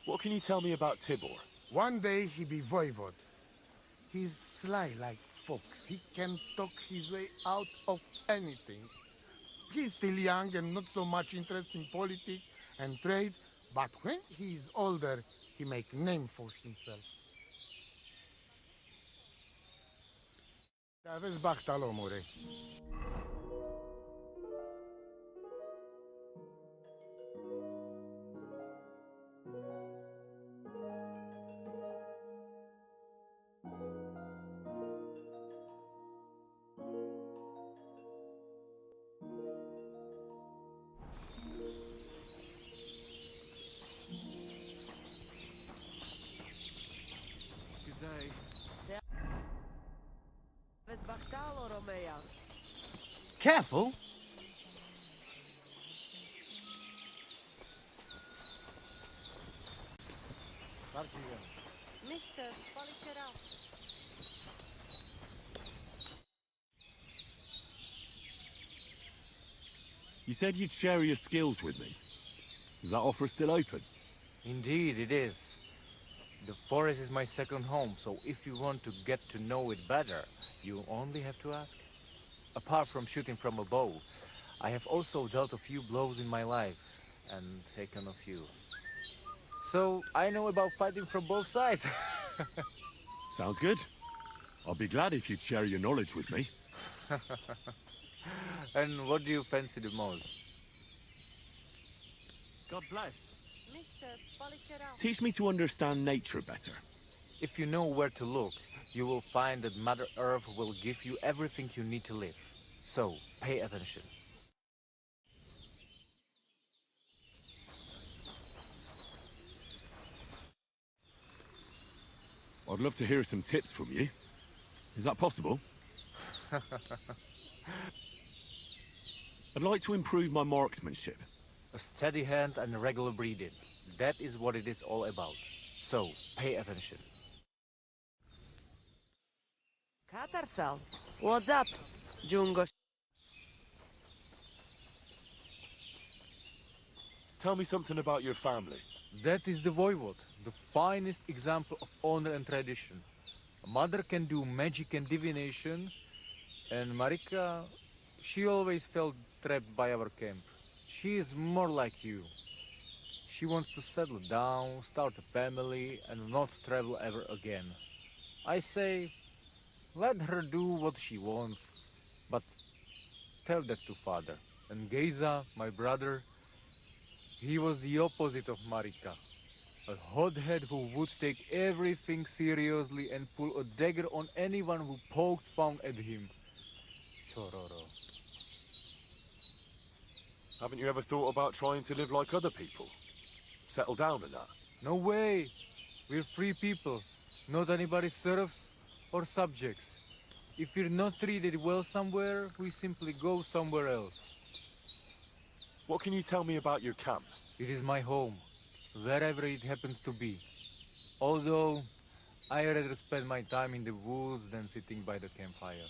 What can you tell me about Tibor? One day he be voivode. He's sly like fox. He can talk his way out of anything. He's still young and not so much interested in politics and trade, but when he is older, he make name for himself. Aveți bahtalo, more. Careful! Mister, You said you'd share your skills with me. Is that offer still open? Indeed, it is. The forest is my second home, so if you want to get to know it better, you only have to ask. Apart from shooting from a bow, I have also dealt a few blows in my life, and taken a few. So, I know about fighting from both sides. Sounds good. I'll be glad if you'd share your knowledge with me. And what do you fancy the most? God bless. Teach me to understand nature better. If you know where to look, you will find that Mother Earth will give you everything you need to live. So, pay attention. I'd love to hear some tips from you. Is that possible? I'd like to improve my marksmanship. A steady hand and regular breathing. That is what it is all about. So, pay attention. Katarsal. What's up, Jungo? Tell me something about your family. That is the voivode, the finest example of honor and tradition. A mother can do magic and divination, and Marika, she always felt trapped by our camp. She is more like you. She wants to settle down, start a family, and not travel ever again. I say, let her do what she wants, but tell that to father. And Geza, my brother, he was the opposite of Marika. A hothead who would take everything seriously and pull a dagger on anyone who poked fun at him. Chororo. Haven't you ever thought about trying to live like other people? Settle down and that? No way! We're free people, not anybody's serfs or subjects. If we're not treated well somewhere, we simply go somewhere else. What can you tell me about your camp? It is my home, wherever it happens to be. Although, I rather spend my time in the woods than sitting by the campfire.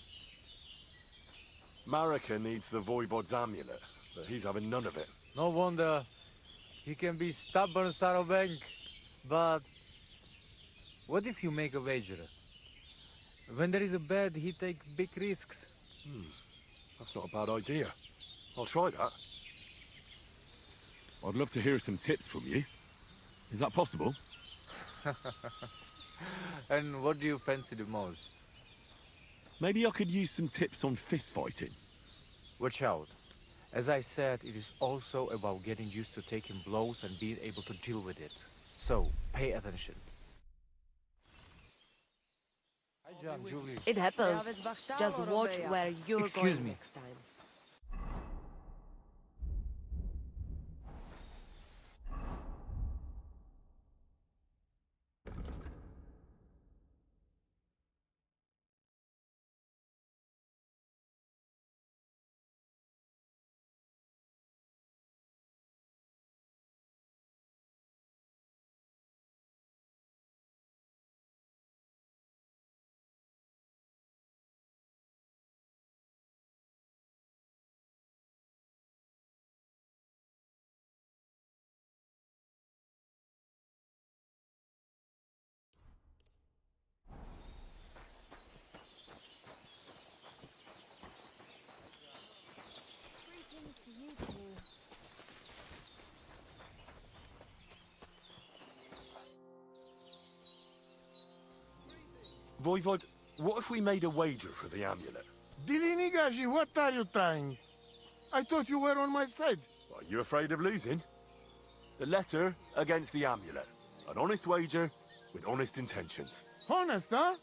Marika needs the Voivode's amulet, but he's having none of it. No wonder. He can be stubborn, Sarovenk. But what if you make a wager? When there is a bet, he takes big risks. That's not a bad idea. I'll try that. I'd love to hear some tips from you. Is that possible? And what do you fancy the most? Maybe I could use some tips on fist fighting. Watch out. As I said, it is also about getting used to taking blows and being able to deal with it. So, pay attention. Hi, John, Julie. It happens. Just watch where you're Excuse going me. next time. Voivode, what if we made a wager for the amulet? Dilinigaji, what are you trying? I thought you were on my side. Are you afraid of losing? The letter against the amulet. An honest wager with honest intentions. Honest, huh?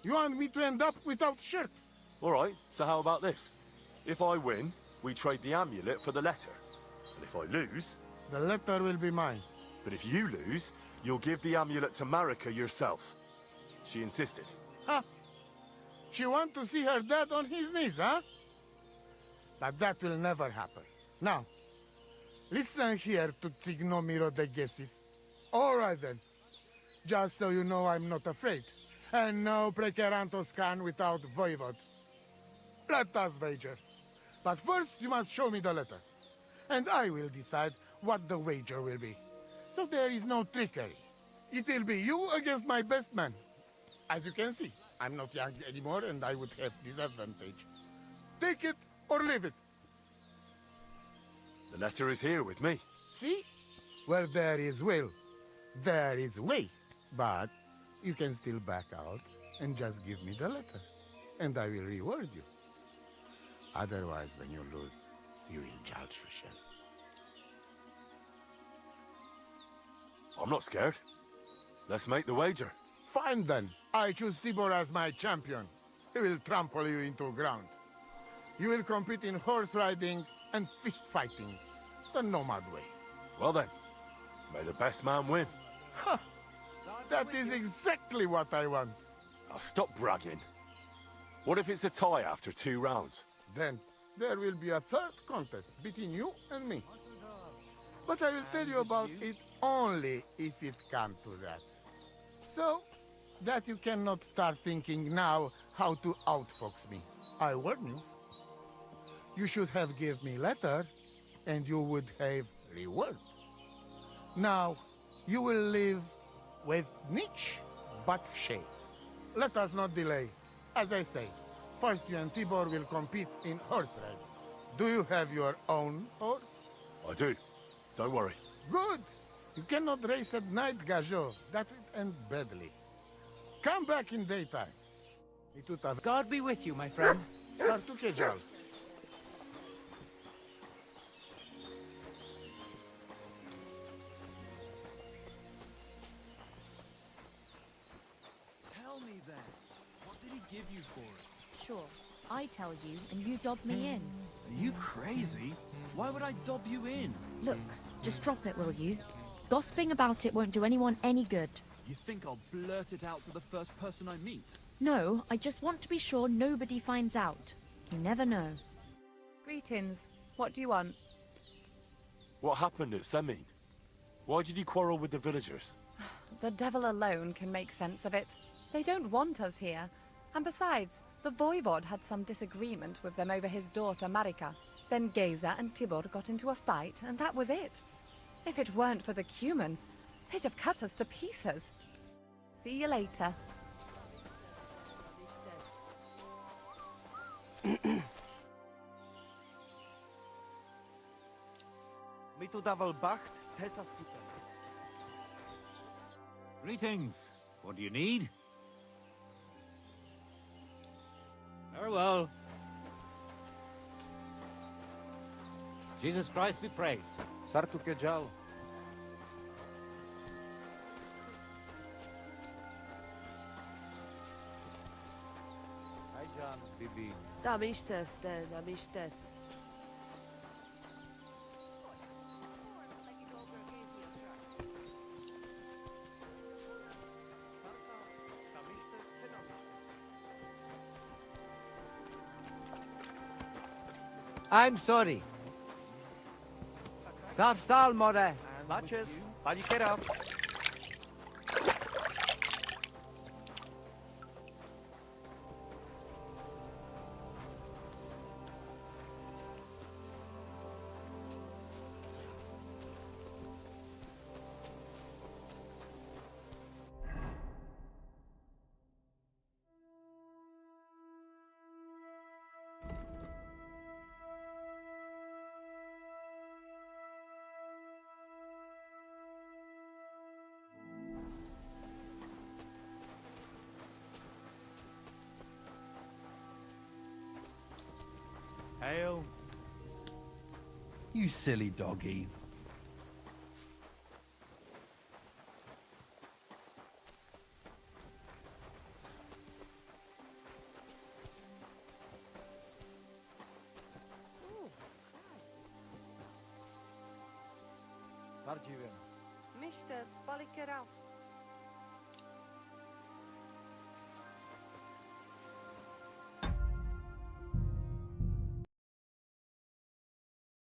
You want me to end up without shirt? All right, so how about this? If I win, we trade the amulet for the letter. And if I lose... The letter will be mine. But if you lose, you'll give the amulet to Marika yourself. She insisted. Huh? She want to see her dad on his knees, huh? But that will never happen. Now, listen here to Tignomiro de Gessis. All right then. Just so you know I'm not afraid. And no prekerantos can without voivode. Let us wager. But first you must show me the letter. And I will decide what the wager will be. So there is no trickery. It will be you against my best man. As you can see, I'm not young anymore and I would have disadvantage. Take it or leave it. The letter is here with me. See? Where there is will, there is way. But you can still back out and just give me the letter. And I will reward you. Otherwise, when you lose, you will judge Rushes. I'm not scared. Let's make the wager. Fine then. I choose Tibor as my champion. He will trample you into ground. You will compete in horse riding and fist fighting. The nomad way. Well then, may the best man win. Ha! That is exactly what I want. Now stop bragging. What if it's a tie after 2 rounds? Then there will be a third contest between you and me. But I will tell you about it only if it comes to that. So that you cannot start thinking now how to outfox me. I warn you. You should have give me letter, and you would have reward. Now, you will live with niche but shame. Let us not delay. As I say, first you and Tibor will compete in horse riding. Do you have your own horse? I do. Don't worry. Good. You cannot race at night, Gajo. That would end badly. Come back in daytime. God be with you, my friend. Sartukejal. Tell me then, what did he give you for it? Sure, I tell you, and you dob me in. Are you crazy? Why would I dob you in? Look, just drop it, will you? Gossiping about it won't do anyone any good. You think I'll blurt it out to the first person I meet? No, I just want to be sure nobody finds out. You never know. Greetings. What do you want? What happened at Semin? Why did you quarrel with the villagers? The devil alone can make sense of it. They don't want us here. And besides, the voivod had some disagreement with them over his daughter Marika. Then Geza and Tibor got into a fight, and that was it. If it weren't for the Cumans, they'd have cut us to pieces. See you later. Greetings. What do you need? Farewell. Jesus Christ be praised. Sartukejal. Hi, John. Bibi. Da mistes, da mistes. I'm sorry. Sal more. Matches. Palikera. Hail. You silly doggy. Mistes, palikera.